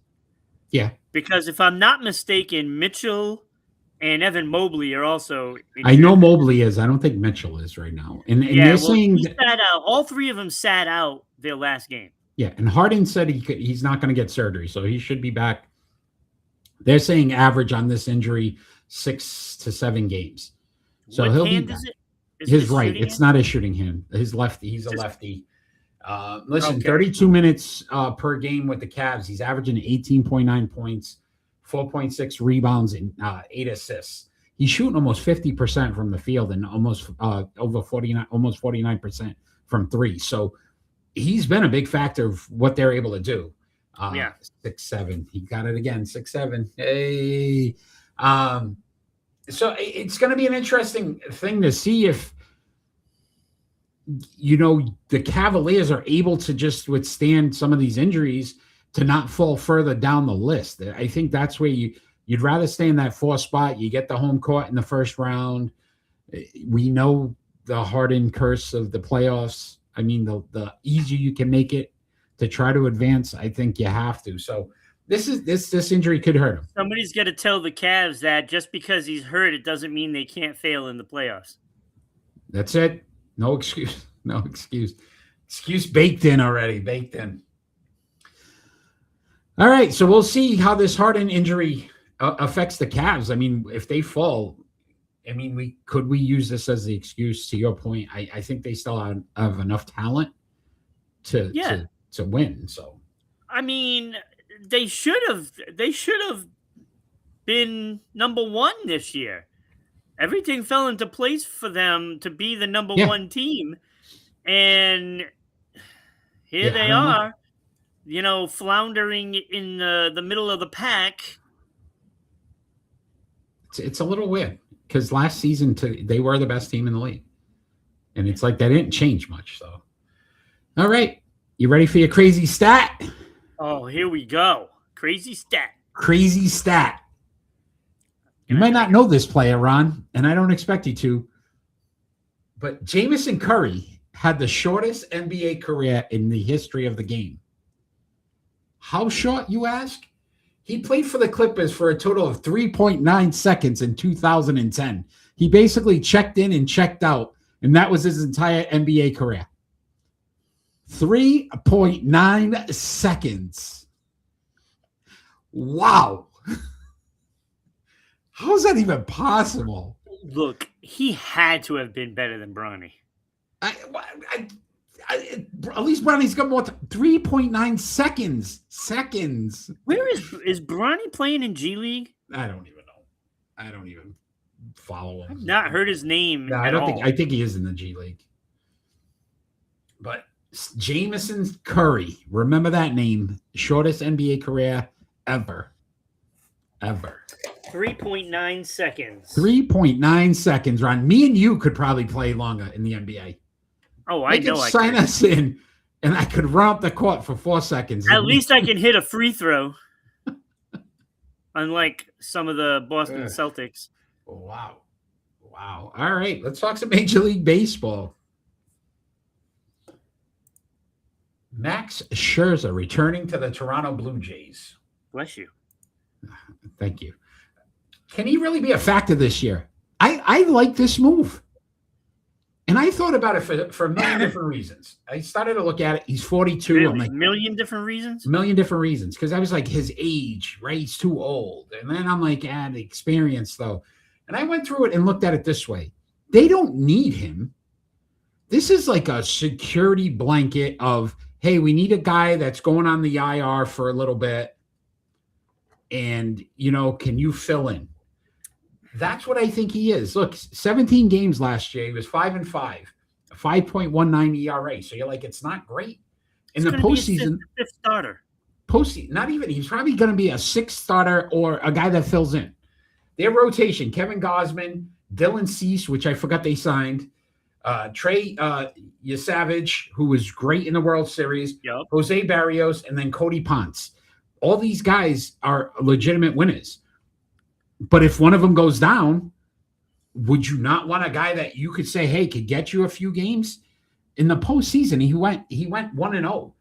Yeah, because if I'm not mistaken, Mitchell and Evan Mobley are also injured. I know Mobley is. I don't think Mitchell is right now. And they're saying he sat out. All 3 of them sat out their last game. Yeah, and Harden said he's not going to get surgery, so he should be back. They're saying average on this injury 6 to 7 games. So he'll be back. His right. It's not his shooting hand. His lefty. He's a lefty. Listen, 32 minutes per game with the Cavs. He's averaging 18.9 points, 4.6 rebounds, and 8 assists. He's shooting almost 50% from the field and almost over 49% from 3. So he's been a big factor of what they're able to do. 6'7". He got it again. 6'7". Hey. So it's going to be an interesting thing to see if, the Cavaliers are able to just withstand some of these injuries to not fall further down the list. I think that's where you'd rather stay in that 4th spot. You get the home court in the first round. We know the Harden curse of the playoffs. I mean, the easier you can make it to try to advance, I think you have to. So this injury could hurt him. Somebody's got to tell the Cavs that just because he's hurt, it doesn't mean they can't fail in the playoffs. That's it. No excuse. No excuse. Excuse baked in already. Baked in. All right. So we'll see how this Harden injury affects the Cavs. I mean, if they fall, we use this as the excuse? To your point, I think they still have enough talent to win. So, I mean, they should have been number 1 this year. Everything fell into place for them to be the number 1 team, and here they are, floundering in the middle of the pack. It's a little weird because last season they were the best team in the league, and it's like they didn't change much. So, all right, you ready for your crazy stat? Oh, here we go. Crazy stat. Crazy stat. You might not know this player, Ron, and I don't expect you to, but Jamison Curry had the shortest NBA career in the history of the game. How short, you ask? He played for the Clippers for a total of 3.9 seconds in 2010. He basically checked in and checked out, and that was his entire NBA career. 3.9 seconds. Wow. How is that even possible? Look, he had to have been better than Bronny. At least Bronny's got more. 3.9 seconds. Where is Bronny playing in G League? I don't even know. I don't even follow him. I've not heard his name. No, I think he is in the G League. But Jamison Curry, remember that name? Shortest NBA career ever. 3.9 seconds. 3.9 seconds, Ron. Me and you could probably play longer in the NBA. Oh, I know. Sign us in, and I could run up the court for 4 seconds. At least I can hit a free throw. Unlike some of the Boston Celtics. Wow. Wow. All right. Let's talk some Major League Baseball. Max Scherzer returning to the Toronto Blue Jays. Bless you. Thank you. Can he really be a factor this year? I like this move. And I thought about it for a million different reasons. I started to look at it. He's 42. Really? I'm like, a million different reasons? A million different reasons. Because I was like, his age, right? He's too old. And then I'm like, the experience, though. And I went through it and looked at it this way. They don't need him. This is like a security blanket of, hey, we need a guy that's going on the IR for a little bit. And, can you fill in? That's what I think he is. Look, 17 games last year. He was 5-5, a 5.19 ERA. So you're like, it's not great. In the postseason, fifth starter. Postseason, not even. He's probably going to be a sixth starter or a guy that fills in. Their rotation: Kevin Gausman, Dylan Cease, which I forgot they signed, Trey Yasavage, who was great in the World Series, Jose Barrios, and then Cody Ponce. All these guys are legitimate winners. But if one of them goes down, would you not want a guy that you could say, hey, could get you a few games? In the postseason, he went 1-0,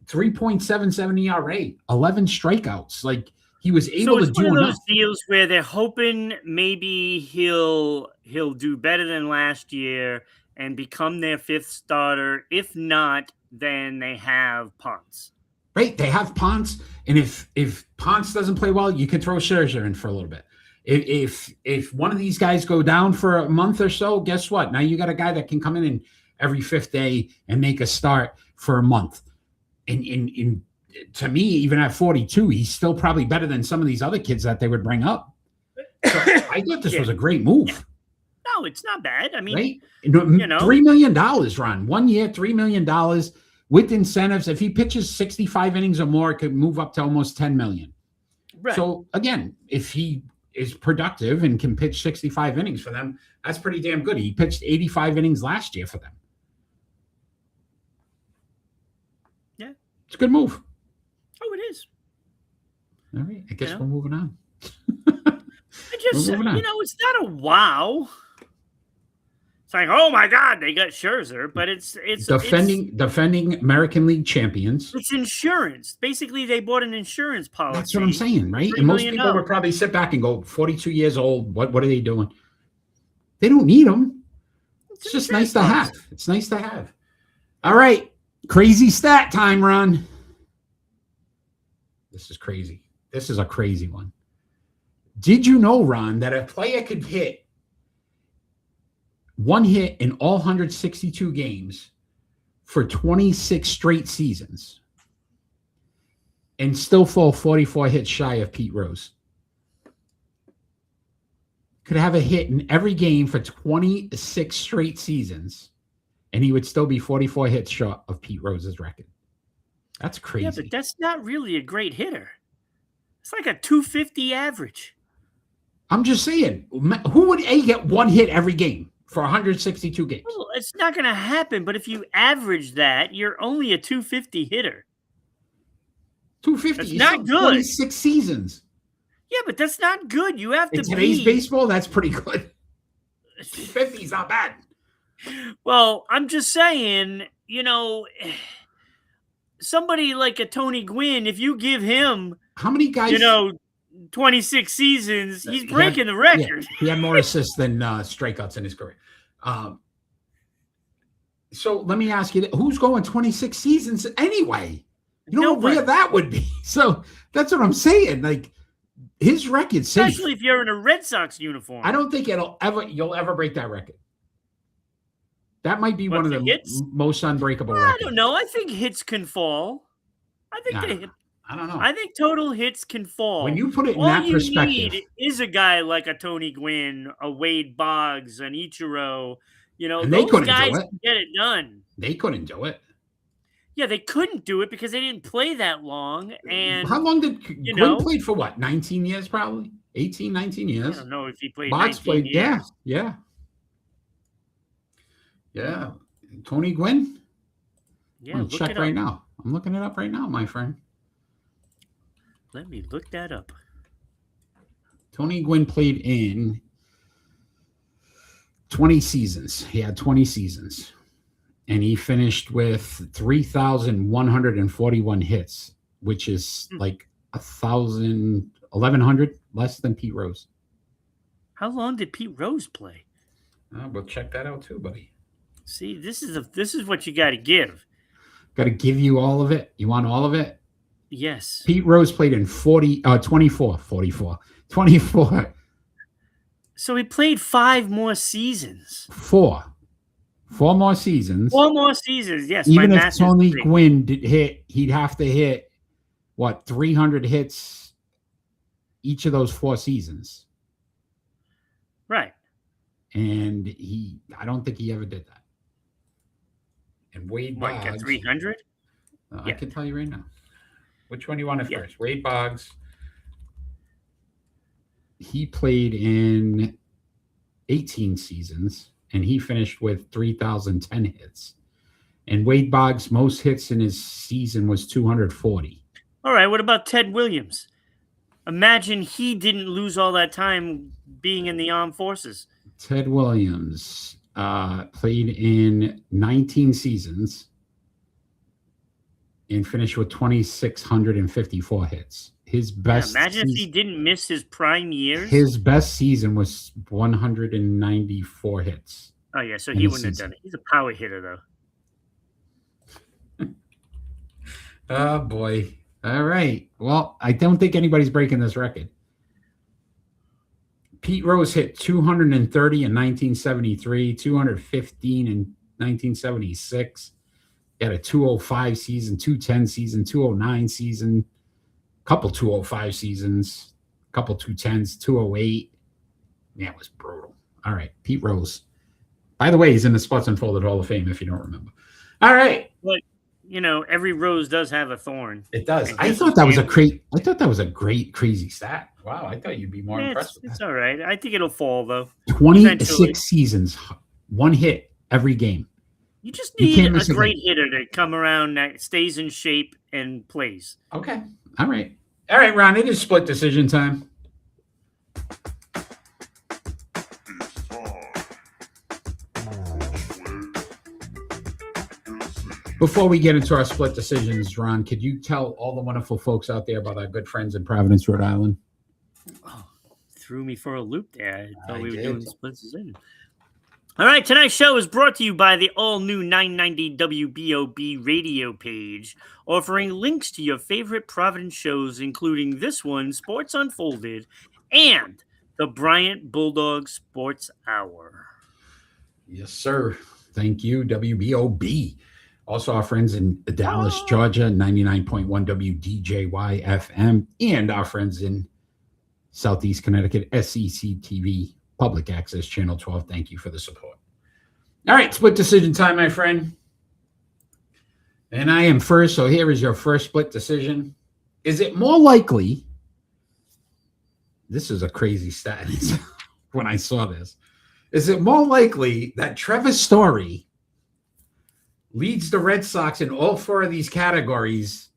3.77 ERA, 11 strikeouts. Like, he was able to do one of enough. Those deals where they're hoping maybe he'll do better than last year and become their fifth starter. If not, then they have Ponce. Right, they have Ponce, and if Ponce doesn't play well, you can throw Scherzer in for a little bit. If one of these guys go down for a month or so, guess what? Now you got a guy that can come in every fifth day and make a start for a month. And to me, even at 42, he's still probably better than some of these other kids that they would bring up. So I thought this was a great move. Yeah. No, it's not bad. I mean, right? $3 million, Ron. 1 year, $3 million. With incentives, if he pitches 65 innings or more, it could move up to almost 10 million. Right. So again, if he is productive and can pitch 65 innings for them, that's pretty damn good. He pitched 85 innings last year for them. Yeah. It's a good move. Oh, it is. All right. I guess we're moving on. It's not a wow. It's like, oh my God, they got Scherzer, but it's defending American League champions. It's insurance. Basically, they bought an insurance policy. That's what I'm saying, right? And most people would probably sit back and go, 42 years old, what are they doing? They don't need them. It's just nice to have. It's nice to have. All right. Crazy stat time, Ron. This is crazy. This is a crazy one. Did you know, Ron, that a player could hit one hit in all 162 games for 26 straight seasons and still fall 44 hits shy of Pete Rose? Could have a hit in every game for 26 straight seasons, and he would still be 44 hits short of Pete Rose's record. That's crazy. Yeah, but that's not really a great hitter. It's like a 250 average. I'm just saying, who would get one hit every game for 162 games? Well, it's not going to happen, but if you average that, you're only a 250 hitter. 250 is not good. 26 seasons. Yeah, but that's not good. You have to be. In today's baseball, that's pretty good. 250 is not bad. Well, I'm just saying, somebody like a Tony Gwynn, if you give him, how many guys, 26 seasons, he's breaking the record. Yeah, he had more assists than strikeouts in his career. So let me ask you, who's going 26 seasons anyway? You know where that would be. So that's what I'm saying. Like, his record's safe. Especially if you're in a Red Sox uniform. I don't think you'll ever break that record. That might be one of the most unbreakable records. I don't know. I think hits can fall. I don't know. I think total hits can fall. When you put it in that perspective, all you need is a guy like a Tony Gwynn, a Wade Boggs, an Ichiro. And those guys can get it done. They couldn't do it. Yeah, they couldn't do it because they didn't play that long. And how long did Gwynn played for? What, 19 years probably? 18, 19 years. I don't know if he played Boggs 19 years. Yeah. Tony Gwynn? Yeah, check right now. I'm looking it up right now, my friend. Let me look that up. Tony Gwynn played in 20 seasons. He had 20 seasons. And he finished with 3,141 hits, which is like 1,100 less than Pete Rose. How long did Pete Rose play? We'll check that out too, buddy. See, this is what you got to give. Got to give you all of it. You want all of it? Yes. Pete Rose played in 24. So he played 5 more seasons. 4 more seasons. 4 more seasons, yes. Even if Tony Gwynn did hit, he'd have to hit, 300 hits each of those 4 seasons. Right. And I don't think he ever did that. And Wade Boggs. Got 300? I can tell you right now. Which one do you want at first? Wade Boggs. He played in 18 seasons, and he finished with 3,010 hits. And Wade Boggs' most hits in his season was 240. All right, what about Ted Williams? Imagine he didn't lose all that time being in the armed forces. Ted Williams played in 19 seasons and finished with 2,654 hits. His best. Imagine if he didn't miss his prime years. His best season was 194 hits. Oh yeah, so he wouldn't have done it. He's a power hitter, though. Oh boy! All right. Well, I don't think anybody's breaking this record. Pete Rose hit 230 in 1973, 215 in 1976. He had a 205 season, 210 season, 209 season, couple 205 seasons, couple 210s, 208. Yeah, it was brutal. All right, Pete Rose. By the way, he's in the Sports Unfolded Hall of Fame, if you don't remember. All right. But, every rose does have a thorn. It does. I thought that was a great, crazy stat. Wow, I thought you'd be more impressed with that. It's all right. I think it'll fall, though. 26 seasons, 1 hit every game. You just need a great hitter to come around that stays in shape and plays. Okay. All right. All right, Ron, it is split decision time. Before we get into our split decisions, Ron, could you tell all the wonderful folks out there about our good friends in Providence, Rhode Island? Oh, threw me for a loop there. I thought we were doing split decision. All right, tonight's show is brought to you by the all-new 990 WBOB radio page, offering links to your favorite Providence shows, including this one, Sports Unfolded, and the Bryant Bulldog Sports Hour. Yes, sir. Thank you, WBOB. Also, our friends in Dallas, Georgia, 99.1 WDJY FM, and our friends in Southeast Connecticut, SEC TV, Public Access Channel 12. Thank you for the support. All right, split decision time, my friend. And I am first, so here is your first split decision. Is it more likely, this is a crazy stat when I saw this, is it more likely that Trevor Story leads the Red Sox in all 4 of these categories,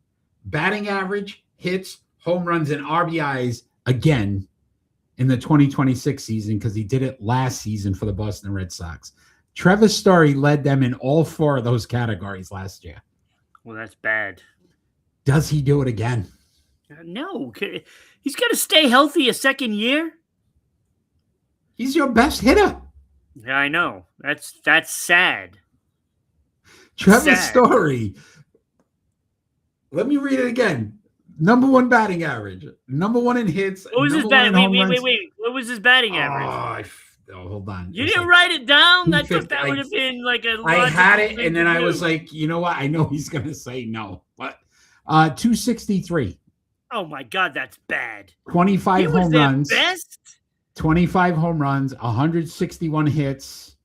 batting average, hits, home runs, and RBIs again in the 2026 season, because he did it last season for the Boston Red Sox? Trevor Story led them in all 4 of those categories last year. Well, that's bad. Does he do it again? No. He's got to stay healthy a second year. He's your best hitter. Yeah, I know. That's sad. Trevor Story. Let me read it again. Number 1 batting average. Number 1 in hits. What was his batting? Wait. What was his batting average? Oh, hold on. You didn't write it down? I thought that would have been like a. I had it, and then I was like, you know what? I know he's going to say no. But 263. Oh my God, that's bad. 25 home runs. Best. 25 home runs. 161 hits.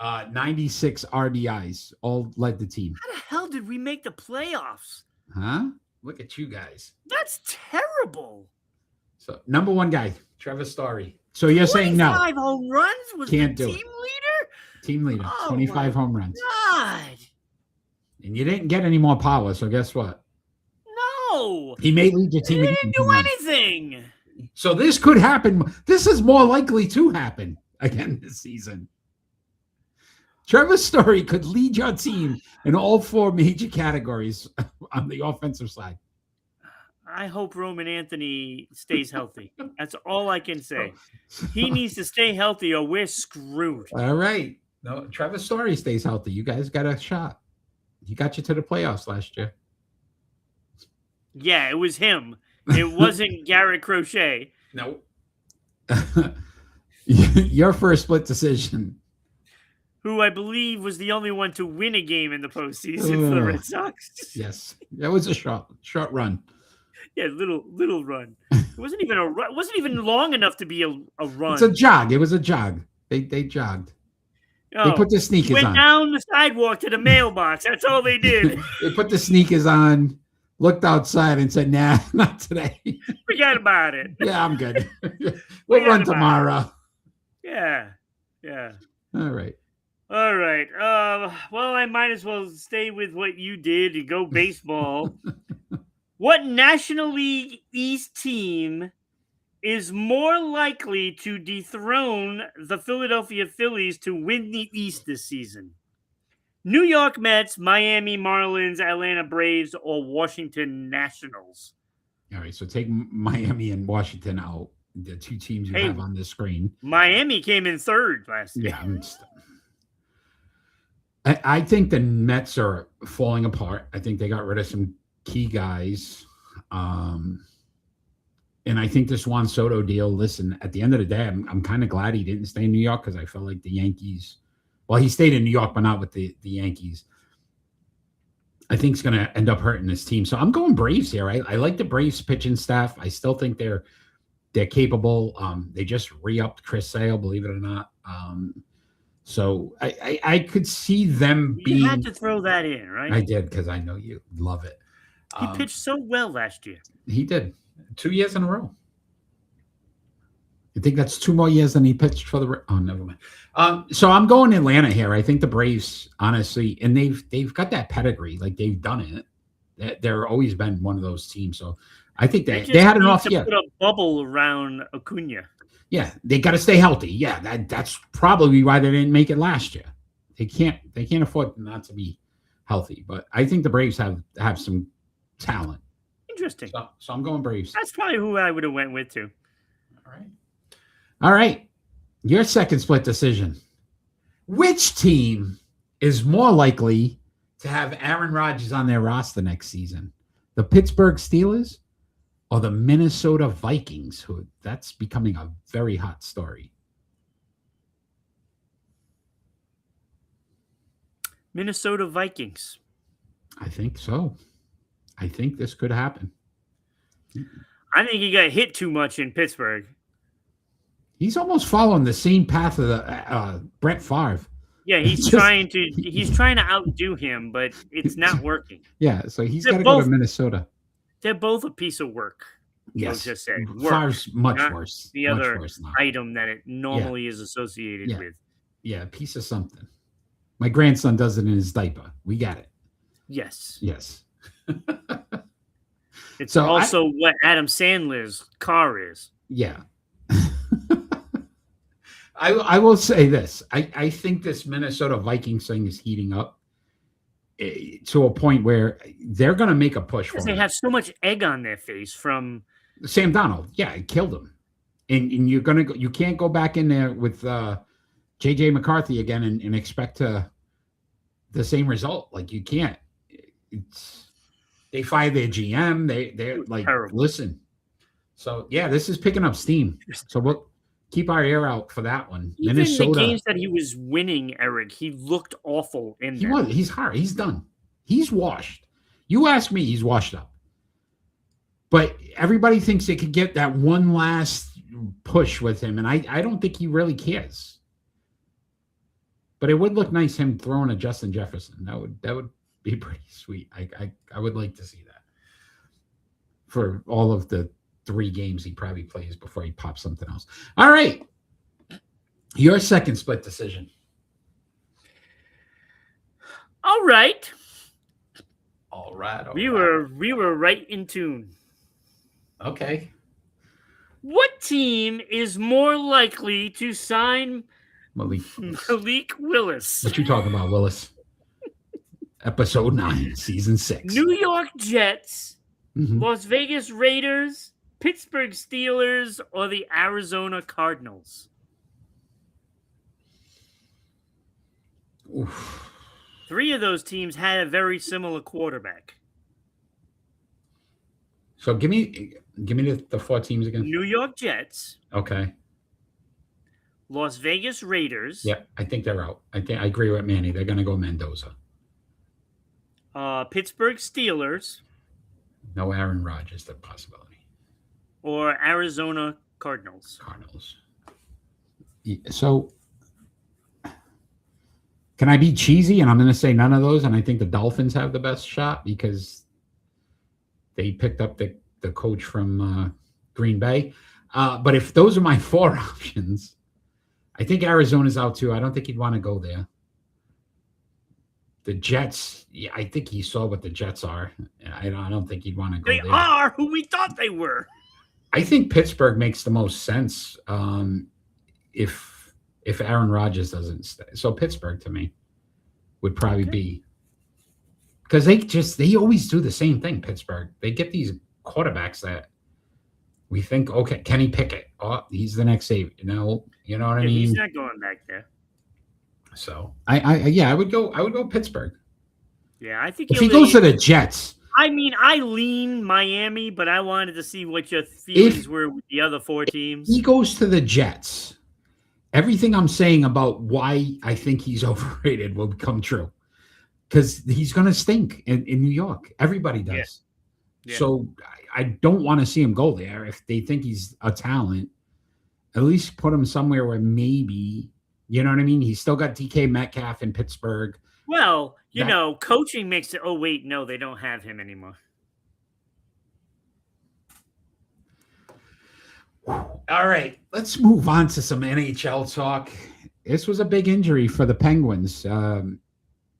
96 RBIs. All led the team. How the hell did we make the playoffs? Huh? Look at you guys. That's terrible. So number 1 guy, Trevor Story. So you're saying no? 25 home runs was Can't the do team it. leader. Team leader. Oh 25 home runs. God. And you didn't get any more power. So guess what? No. He may lead your team. He didn't do anything. So this could happen. This is more likely to happen again this season. Trevor Story could lead your team in all 4 major categories on the offensive side. I hope Roman Anthony stays healthy. That's all I can say. He needs to stay healthy or we're screwed. All right. No, Trevor Story stays healthy. You guys got a shot. He got you to the playoffs last year. Yeah, it was him. It wasn't Garrett Crochet. No. Your first split decision. Who I believe was the only one to win a game in the postseason for the Red Sox. Yes, that was a short run. Yeah, little run. It wasn't even a run. It wasn't even long enough to be a run. It's a jog. It was a jog. They jogged. Oh, they put the sneakers went on. Down the sidewalk to the mailbox. That's all they did. They put the sneakers on, looked outside, and said, "Nah, not today. Forget about it." Yeah, I'm good. We'll run tomorrow. Yeah. All right. Well, I might as well stay with what you did and go baseball. What National League East team is more likely to dethrone the Philadelphia Phillies to win the East this season? New York Mets, Miami Marlins, Atlanta Braves, or Washington Nationals? All right, so take Miami and Washington out, the 2 teams you have on the screen. Miami came in 3rd last year. Yeah, I think the Mets are falling apart. I think they got rid of some key guys. And I think this Juan Soto deal, listen, at the end of the day, I'm kind of glad he didn't stay in New York because I felt like the Yankees, well, he stayed in New York, but not with the Yankees. I think it's going to end up hurting this team. So I'm going Braves here. I like the Braves pitching staff. I still think they're capable. They just re-upped Chris Sale, believe it or not. So I could see them being. You had to throw that in, right? I did because I know you love it. He pitched so well last year. He did 2 years in a row. I think that's 2 more years than he pitched for the. Oh, never mind. So I'm going Atlanta here. I think the Braves, honestly, and they've got that pedigree. Like they've done it. They're always been one of those teams. So I think they had an off year. Put a bubble around Acuna. Yeah, they got to stay healthy. Yeah, that's probably why they didn't make it last year. They can't afford not to be healthy. But I think the Braves have some talent. Interesting. So I'm going Braves. That's probably who I would have went with too. All right. Your second split decision. Which team is more likely to have Aaron Rodgers on their roster next season? The Pittsburgh Steelers or the Minnesota Vikings, who that's becoming a very hot story? Minnesota Vikings. I think so. I think this could happen. I think he got hit too much in Pittsburgh. He's almost following the same path of the Brett Favre. Yeah, he's trying to outdo him, but it's not working. Yeah, so he's got to go to Minnesota. They're both a piece of work. Yes, just say Favre's much worse. The much other worse item that it normally is associated with. Yeah, a piece of something. My grandson does it in his diaper. We got it. Yes. It's also what Adam Sandler's car is. Yeah. I will say this. I think this Minnesota Vikings thing is heating up to a point where they're going to make a push for it. They have so much egg on their face from Sam Darnold. Yeah, it killed him. And you can't go back in there with J.J. McCarthy again and expect the same result. Like you can't. They fired their GM. They're like, terrible. Listen. So yeah, this is picking up steam. So we'll keep our ear out for that one. Even Minnesota, the games that he was winning, Eric, he looked awful in there. He's hard. He's done. He's washed. You ask me, he's washed up. But everybody thinks they could get that one last push with him, and I don't think he really cares. But it would look nice him throwing a Justin Jefferson. That would be pretty sweet. I would like to see that for all of the 3 games he probably plays before he pops something else. All right. Your second split decision. All right. We were right in tune. Okay. What team is more likely to sign Malik Willis. What you talking about, Willis? Episode 9, Season 6. New York Jets, Mhm. Las Vegas Raiders, Pittsburgh Steelers, or the Arizona Cardinals? Oof. 3 of those teams had a very similar quarterback. So give me the 4 teams again. New York Jets, Okay. Las Vegas Raiders, Yeah, I think they're out. I agree with Manny. They're going to go Mendoza. Pittsburgh Steelers, No Aaron Rodgers, the possibility. or Arizona Cardinals. So can I be cheesy? And I'm going to say none of those. And I think the Dolphins have the best shot because they picked up the coach from Green Bay. But if those are my 4 options, I think Arizona's out too. I don't think he'd want to go there. The Jets, yeah, I think he saw what the Jets are. I don't think he'd want to go They there. are who we thought they were. I think Pittsburgh makes the most sense if Aaron Rodgers doesn't stay. So Pittsburgh to me would probably be, because they always do the same thing. Pittsburgh, they get these quarterbacks that we think, okay, Kenny Pickett, oh, he's the next savior. You know what I mean? He's not going back there. So I would go Pittsburgh. Yeah, I think If he goes to the Jets. I mean, I lean Miami, but I wanted to see what your feelings were with the other 4 teams. He goes to the Jets. Everything I'm saying about why I think he's overrated will come true. Because he's going to stink in New York. Everybody does. Yeah. So I don't want to see him go there. If they think he's a talent, at least put him somewhere where maybe, you know what I mean? He's still got DK Metcalf in Pittsburgh. Well, coaching makes it. Oh, wait, no, they don't have him anymore. All right, let's move on to some NHL talk. This was a big injury for the Penguins.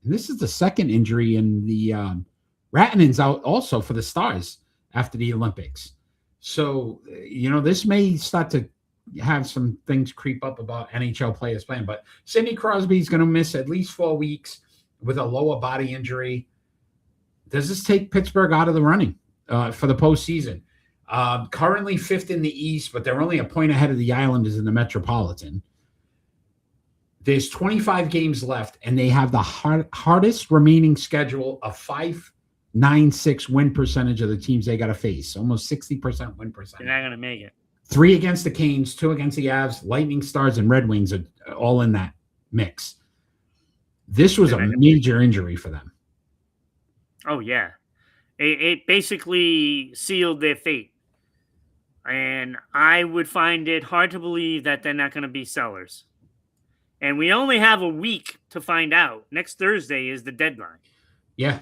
This is the second injury in the Ratanen's out also for the Stars after the Olympics. So, this may start to have some things creep up about NHL players playing. But Sidney Crosby is going to miss at least 4 weeks with a lower body injury. Does this take Pittsburgh out of the running for the postseason? Currently 5th in the East, but they're only a point ahead of the Islanders in the Metropolitan. There's 25 games left, and they have the hardest remaining schedule of 5.96 win percentage of the teams they got to face. Almost 60% win percentage. They're not going to make it. 3 against the Canes, 2 against the Avs, Lightning, Stars, and Red Wings are all in that mix. This was a major injury for them. Oh, yeah. It basically sealed their fate. And I would find it hard to believe that they're not going to be sellers. And we only have a week to find out. Next Thursday is the deadline. Yeah.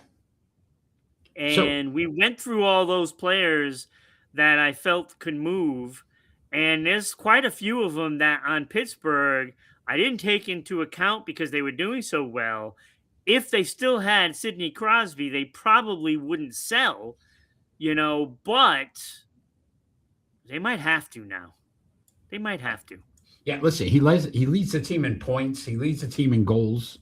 And we went through all those players that I felt could move. And there's quite a few of them that on Pittsburgh I didn't take into account because they were doing so well. If they still had Sidney Crosby, they probably wouldn't sell, but they might have to now. They might have to. Yeah, listen, he leads the team in points. He leads the team in goals.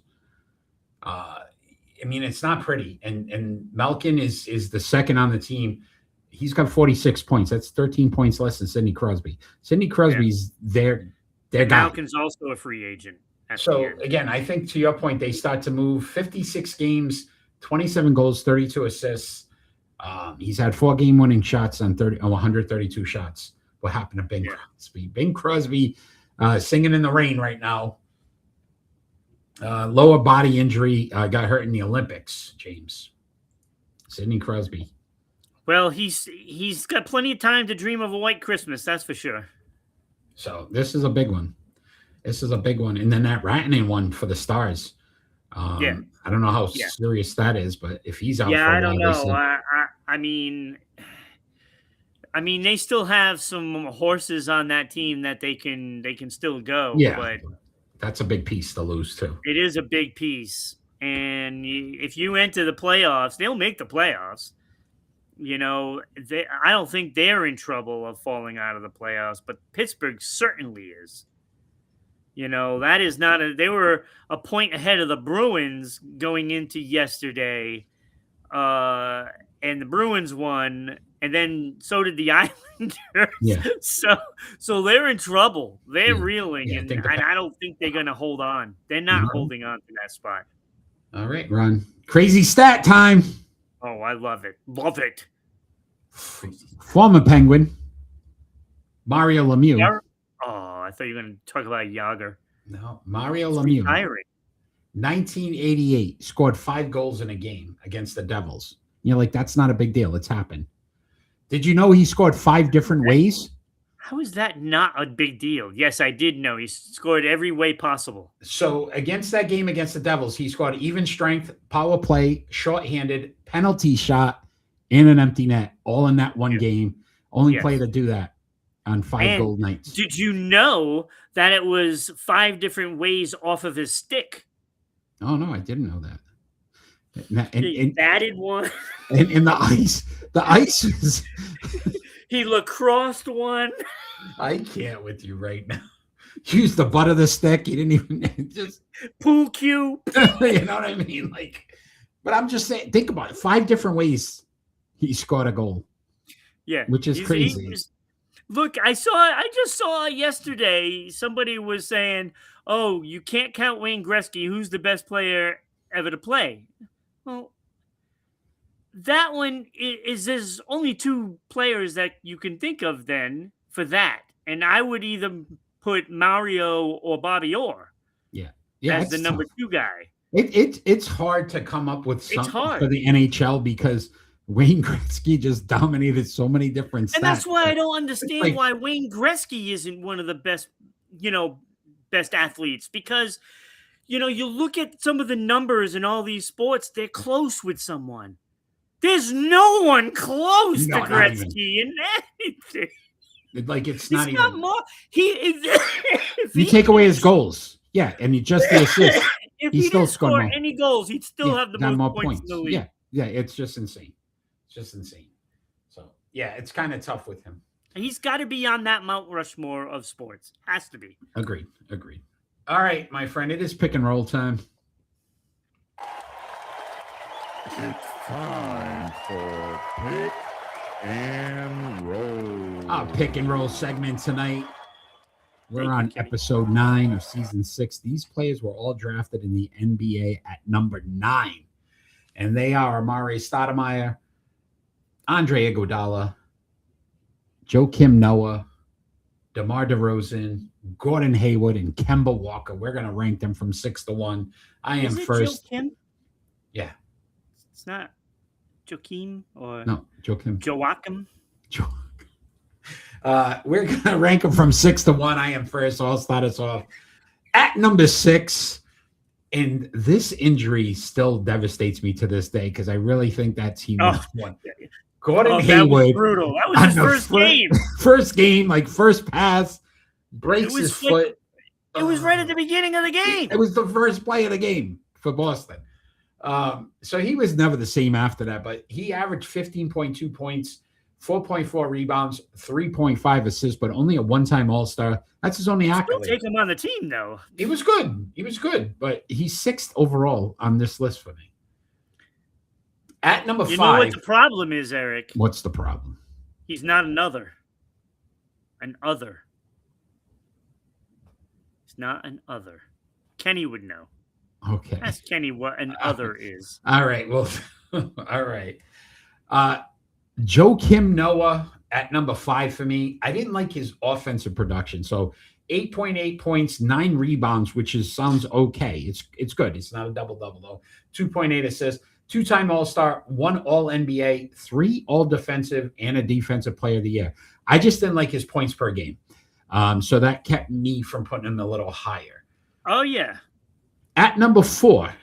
It's not pretty. And Malkin is the second on the team. He's got 46 points. That's 13 points less than Sidney Crosby. Sidney Crosby's their guy. Malkin's also a free agent. So, again, I think to your point, they start to move 56 games, 27 goals, 32 assists. He's had 4 game-winning shots on 132 shots. What happened to Bing Crosby? Bing Crosby singing in the rain right now. Lower body injury, got hurt in the Olympics, James. Sidney Crosby. Well, he's got plenty of time to dream of a white Christmas, that's for sure. So this is a big one. And then that Rantanen one for the Stars. I don't know how serious that is, but if he's out, I don't know. I mean, they still have some horses on that team that they can still go. Yeah, but that's a big piece to lose too. It is a big piece, and if you enter the playoffs, they'll make the playoffs. I don't think they're in trouble of falling out of the playoffs, but Pittsburgh certainly is. That is not they were a point ahead of the Bruins going into yesterday. And the Bruins won, and then so did the Islanders. Yeah. So they're in trouble. They're reeling, Yeah, and I don't think they're going to hold on. They're not holding on to that spot. All right, Ron. Crazy stat time. Oh, I love it. Love it. Former Penguin, Mario Lemieux. Oh, I thought you were going to talk about Yager. No, Mario Lemieux. Retiring. 1988, scored 5 goals in a game against the Devils. You're like, that's not a big deal. It's happened. Did you know he scored 5 different ways? How is that not a big deal? Yes, I did know. He scored every way possible. So against that game against the Devils, he scored even strength, power play, shorthanded, penalty shot, and an empty net, all in that one game. Only player to do that on 5 gold nights. Did you know that it was 5 different ways off of his stick? Oh, no, I didn't know that. He batted one. And the ice is... He lacrossed one. I can't with you right now. Use the butt of the stick. He didn't even just... Pool cue. You know what I mean? But I'm just saying, think about it. 5 different ways he scored a goal. Yeah. Which is crazy. Look, I just saw yesterday somebody was saying, oh, you can't count Wayne Gretzky. Who's the best player ever to play? Well, that one is there's only 2 players that you can think of then for that. And I would either put Mario or Bobby Orr. Yeah. As the number 2 guy. It's hard to come up with something for the NHL because Wayne Gretzky just dominated so many different stats. And that's why I don't understand why Wayne Gretzky isn't one of the best, best athletes. Because, you look at some of the numbers in all these sports, they're close with someone. There's no one close to Gretzky in anything. It's not even. More. You take away his goals. Yeah, and he just the assist. If he didn't score any goals, he'd still have the most points in the league. Yeah, it's just insane. So, yeah, it's kind of tough with him. He's got to be on that Mount Rushmore of sports. Has to be. Agreed. All right, my friend, it is pick and roll time. It's time for pick and roll. Our pick and roll segment tonight. We're on episode 9 of season 6. These players were all drafted in the NBA at number 9. And they are Amare Stoudemire, Andre Iguodala, Joakim Noah, DeMar DeRozan, Gordon Hayward, and Kemba Walker. We're going to rank them from 6 to 1. I am first. Joakim? Yeah. It's not Joakim or... No, Joakim. Joakim? We're going to rank them from 6 to 1. I am first, so I'll start us off. At number 6, and this injury still devastates me to this day because I really think that's he was one. Gordon Hayward. That was brutal. That was his first game. First game, first pass, breaks his foot. It was right at the beginning of the game. It was the first play of the game for Boston. So he was never the same after that, but he averaged 15.2 points, 4.4 rebounds, 3.5 assists, but only a one-time All-Star. That's his only accolade. Still take him on the team, though. He was good, but he's 6th overall on this list for me. At number 5. You know what the problem is, Eric? What's the problem? He's not an other. An other. He's not an other. Kenny would know. Okay. Ask Kenny what an other is. All right. Well, all right. Joakim Noah at number 5 for me. I didn't like his offensive production. So 8.8 points, 9 rebounds, which sounds okay. It's good. It's not a double-double, though. 2.8 assists, 2-time All-Star, 1 All-NBA, 3 All-Defensive, and a Defensive Player of the Year. I just didn't like his points per game. So that kept me from putting him a little higher. Oh, yeah. At number 4,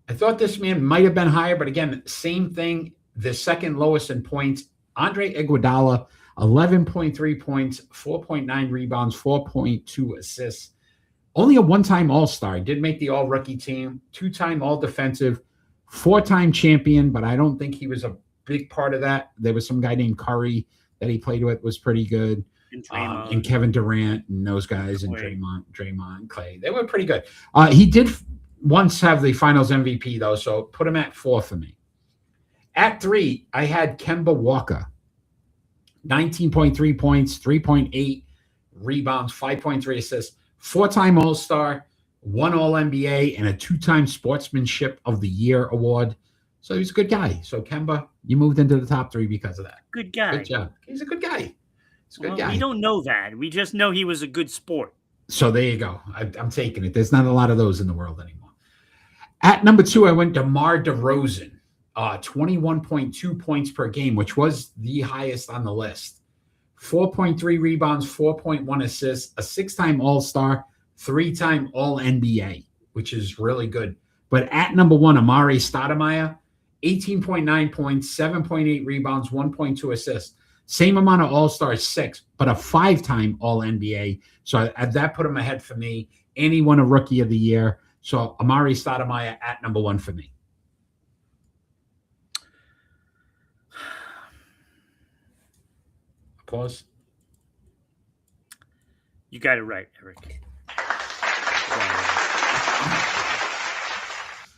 I thought this man might have been higher, but again, same thing. The second lowest in points, Andre Iguodala, 11.3 points, 4.9 rebounds, 4.2 assists. Only a one-time All-Star. Did make the All-Rookie team, 2-time All-Defensive, 4-time champion, but I don't think he was a big part of that. There was some guy named Curry that he played with, was pretty good. And Draymond. and Kevin Durant and those guys and Draymond, Clay. They were pretty good. He did once have the Finals MVP though, so put him at 4 for me. At 3, I had Kemba Walker. 19.3 points, 3.8 rebounds, 5.3 assists, 4-time All-Star, 1 All-NBA, and a 2-time Sportsmanship of the Year award. So he's a good guy. So Kemba, you moved into the top 3 because of that. Good guy. Good job. He's a good guy. He's a good guy. We don't know that. We just know he was a good sport. So there you go. I'm taking it. There's not a lot of those in the world anymore. At number 2, I went DeMar DeRozan. 21.2 points per game, which was the highest on the list. 4.3 rebounds, 4.1 assists, a 6-time All-Star, 3-time All-NBA, which is really good. But at number 1, Amare Stoudemire, 18.9 points, 7.8 rebounds, 1.2 assists. Same amount of All-Stars, 6, but a 5-time All-NBA. So that put him ahead for me. And he won a Rookie of the Year. So Amare Stoudemire at number 1 for me. Applause. You got it right, Eric.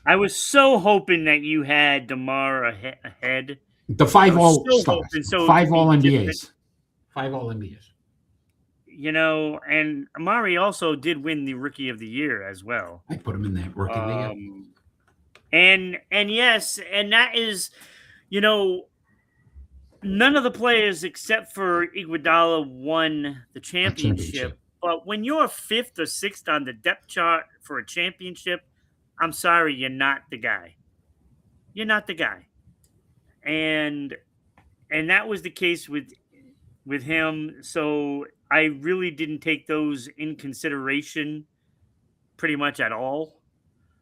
I was so hoping that you had DeMar ahead. The 5 All-Stars. 5 All-NBAs. 5 All-NBAs. You know, and Amari also did win the Rookie of the Year as well. I put him in that Rookie of the Year. And yes, and that is, you know, none of the players except for Iguodala won the championship. But when you're 5th or 6th on the depth chart for a championship, I'm sorry, you're not the guy. You're not the guy. And that was the case with him. So I really didn't take those in consideration pretty much at all.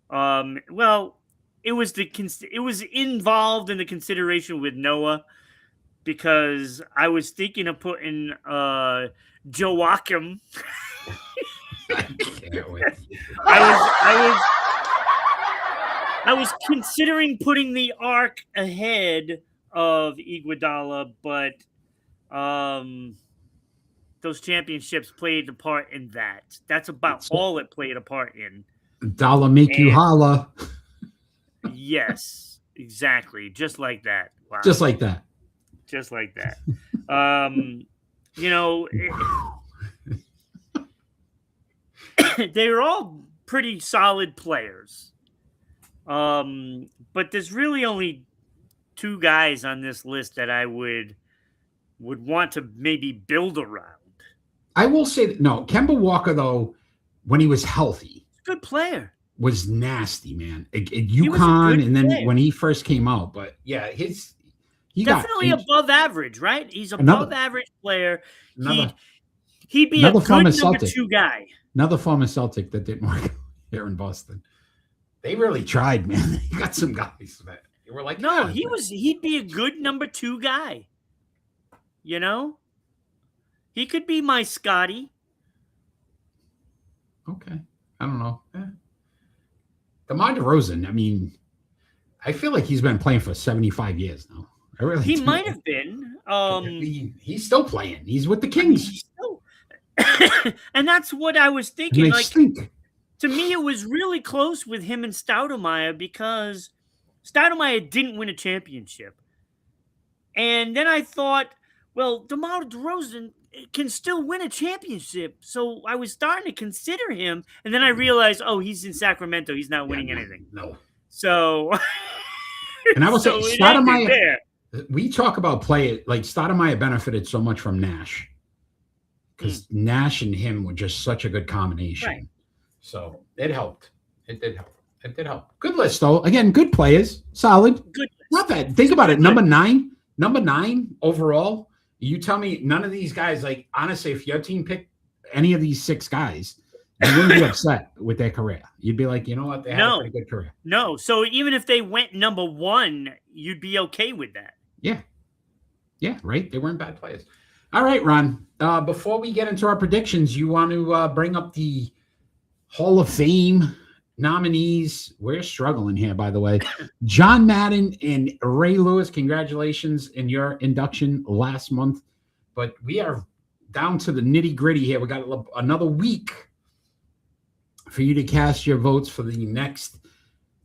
Well, it was involved in the consideration with Noah, because I was thinking of putting Joachim. I was considering putting the Arc ahead of Iguodala, but those championships played a part in that. That's about all it played a part in. Dollar make you holla. Yes, exactly. Just like that. Wow. Just like that. Just like that. You know, they were all pretty solid players. But there's really only 2 guys on this list that I would want to maybe build around. I will say that, no, Kemba Walker, though, when he was healthy, good player, was nasty, man. At UConn, and then player. When he first came out, but yeah, he definitely above average, right? He's above average player. He'd be a good number 2 guy. Another former Celtic that didn't work here in Boston. They really tried, man. They got some guys that they were like, no, he'd be a good number 2 guy. You know, he could be my Scotty. Okay, I don't know. DeMar DeRozan, I mean, I feel like he's been playing for 75 years now. He might have been. He's still playing. He's with the Kings. And that's what I was thinking. To me, it was really close with him and Stoudemire, because Stoudemire didn't win a championship. And then I thought, well, DeMar DeRozan can still win a championship. So I was starting to consider him. And then I realized, he's in Sacramento. He's not winning anything. No. So. And I will say, Stoudemire, we talk about Stoudemire benefited so much from Nash, because Nash and him were just such a good combination. Right. So it helped. It did help. Good list, though. Again, good players. Solid. Good list. Not bad. Think about it. Number nine overall. You tell me none of these guys, honestly, if your team picked any of these 6 guys, you wouldn't be upset with their career. You'd be like, you know what? They had a pretty good career. No. So even if they went number 1, you'd be okay with that. Yeah. Yeah, right. They weren't bad players. All right, Ron. Before we get into our predictions, you want to bring up the Hall of Fame nominees. We're struggling here, by the way. John Madden and Ray Lewis, congratulations in your induction last month. But we are down to the nitty gritty here. We got another week for you to cast your votes for the next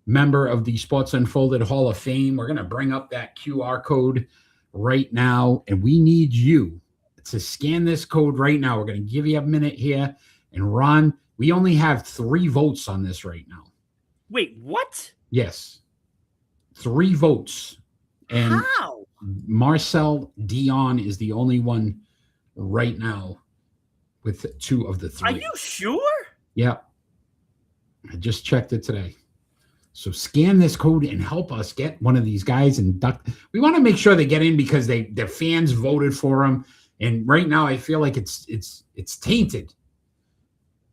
member of the Sports Unfolded Hall of Fame. We're going to bring up that QR code right now, and we need you to scan this code right now. We're going to give you a minute here. And Ron, we only have 3 votes on this right now. Wait, what? Yes. 3 votes. And how? Marcel Dion is the only one right now with 2 of the 3. Are you sure? Yeah. I just checked it today. So scan this code and help us get one of these guys inducted. We want to make sure they get in because their fans voted for them. And right now I feel like it's tainted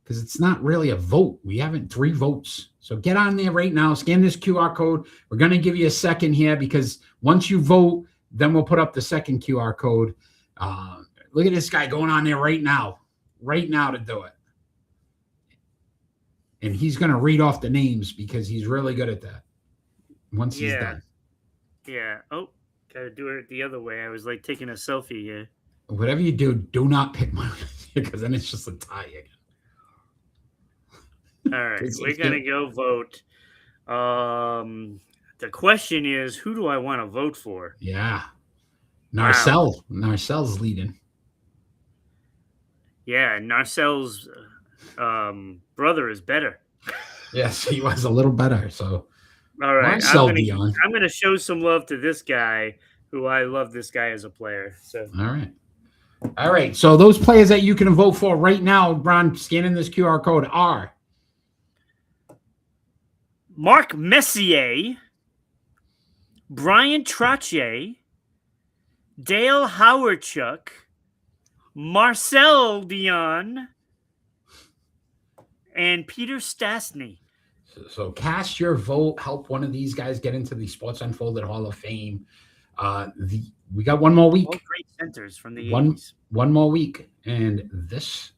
because it's not really a vote. We haven't 3 votes. So get on there right now. Scan this QR code. We're going to give you a second here because once you vote, then we'll put up the second QR code. Look at this guy going on there right now to do it. And he's going to read off the names because he's really good at that. Once he's done. Yeah. Oh, got to do it the other way. I was like taking a selfie here. Whatever you do, do not pick my because then it's just a tie again. All right. We're going to go vote. The question is, who do I want to vote for? Yeah. Narcel. Wow. Narcel's leading. Yeah. Narcel's brother is better. Yes, he was a little better. So, all right, I'm going to show some love to this guy who I love this guy as a player. So, all right. So those players that you can vote for right now, Ron, scanning this QR code are Mark Messier, Brian Trottier, Dale Howardchuk, Marcel Dion, and Peter Stastny. So cast your vote. Help one of these guys get into the Sports Unfolded Hall of Fame. We got one more week. All great centers from the 80s. One more week, and this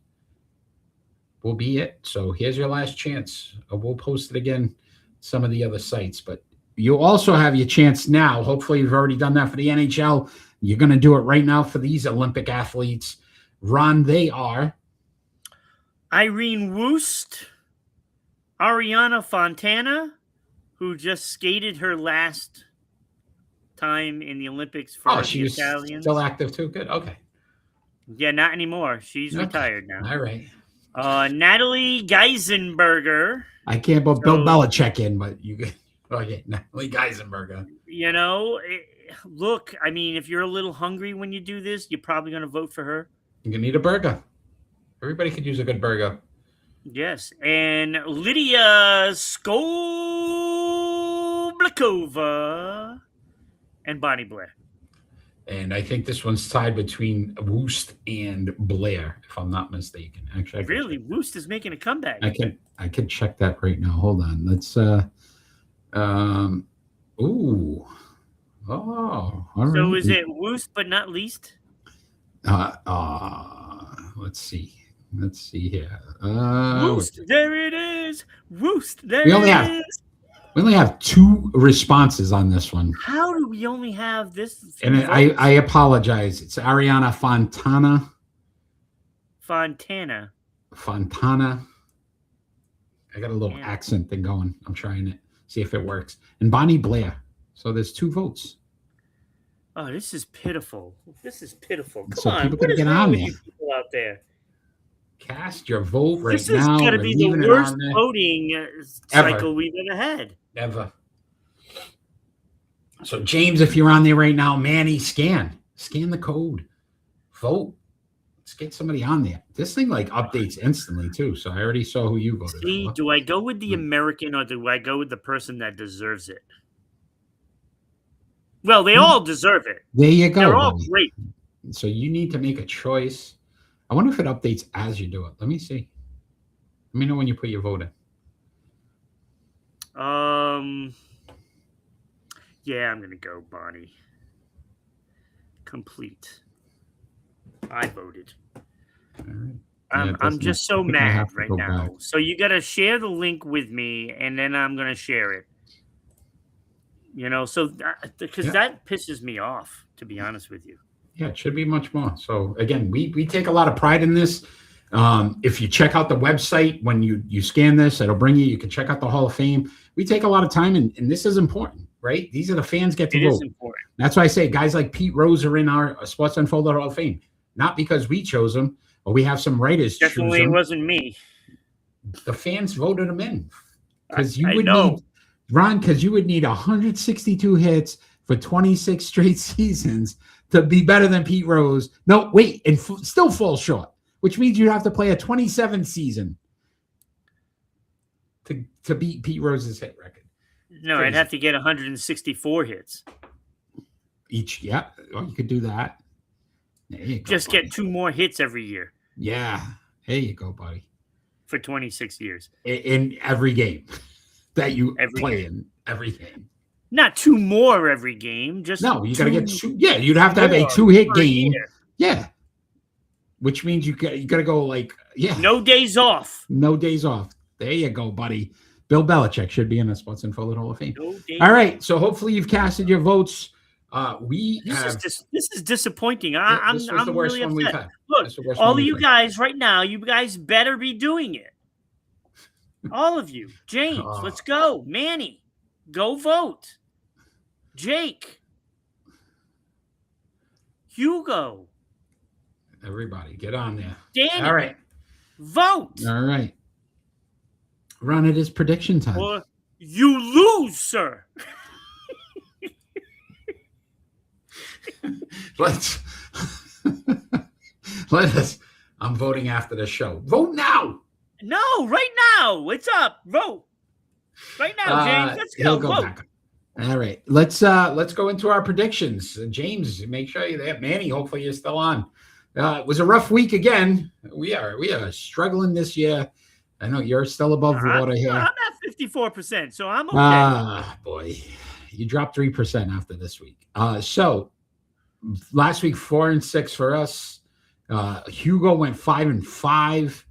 will be it. So here's your last chance. We'll post it again, some of the other sites. But you also have your chance now. Hopefully you've already done that for the NHL. You're going to do it right now for these Olympic athletes. Ron, they are Irene Woost, Ariana Fontana, who just skated her last time in the Olympics for the Italians. Still active too? Good. Okay. Yeah, not anymore. She's retired now. All right. Natalie Geisenberger. I can't put Bill Belichick in, but you get Natalie Geisenberger. You know, look, I mean, if you're a little hungry when you do this, you're probably going to vote for her. You're going to need a burger. Everybody could use a good burger. Yes. And Lydia Skoblikova and Bonnie Blair. And I think this one's tied between Woost and Blair, if I'm not mistaken. Actually, really, Woost is making a comeback. I can check that right now. Hold on. Let's ooh. Oh, all right. So is it Woost but not least? Let's see. Let's see here. Woost, there it is. Woost, there it is. We only have 2 responses on this one. How do we only have this? And I apologize. It's Ariana Fontana. Fontana. I got a little accent thing going. I'm trying it. See if it works. And Bonnie Blair. So there's 2 votes. Oh, this is pitiful. Come so on. People gotta get on there. You people out there? Cast your vote right now. This is going to be the worst voting cycle we've ever had. Ever. So, James, if you're on there right now, Manny, scan the code. Vote. Let's get somebody on there. This thing updates instantly too. So I already saw who you voted for. Do I go with the American or do I go with the person that deserves it? Well, they all deserve it. There you go. They're all great. So you need to make a choice. I wonder if it updates as you do it. Let me see. Let me know when you put your vote in. Yeah, I'm gonna go Bonnie. Complete. I voted. All right. I'm just so mad right now. Back. So you gotta share the link with me, and then I'm gonna share it. You know, so because that pisses me off, to be honest with you. Yeah, it should be much more. So again, we take a lot of pride in this. If you check out the website, when you scan this, it'll bring you can check out the Hall of Fame. We take a lot of time, and this is important, right? These are the fans get to vote. It is important. That's why I say guys like Pete Rose are in our Sports Unfolded Hall of Fame, not because we chose them or we have some writers Definitely choose them. it wasn't me. The fans voted them in because you I would know. need Ron, because you would need 162 hits for 26 straight seasons to be better than Pete Rose. No, wait, and still fall short, which means you'd have to play a 27 season to beat Pete Rose's hit record. No, Crazy. I'd have to get 164 hits. Each, yeah. Well, you could do that. There you go, Just buddy. get 2 more hits every year Yeah. There you go, buddy. for 26 years. In every game that you Every play game. in, every game. Not 2 more every game. Just No, you got to get 2 two. Yeah, you'd have to have a more 2-hit per game. year. Yeah. Which means you got to go like, yeah. No days off. No days off. There you go, buddy. Bill Belichick should be in the Sports Unfolded Hall of Fame. No days All right. So hopefully you've casted your votes. This is disappointing. This was I'm the worst really one we've upset. had. Look, This is the worst all one of we've you had. guys right now, you guys better be doing it. All of you. James, Oh. let's go. Manny, go vote. Jake. Hugo. Everybody, get on there. Danny. All right. Vote. All right. Ron, it is prediction time. Or you lose, sir. Let us. I'm voting after the show. Vote now. No, right now. It's up. Vote. Right now, James. Let's go. He'll go Vote. back. All right. Let's go into our predictions. James, make sure you're there. Manny, hopefully you're still on. It was a rough week again. We are struggling this year. I know you're still above water here. I'm at 54%, so I'm okay. Ah, boy. You dropped 3% after this week. So last week, 4-6 for us. Hugo went 5-5.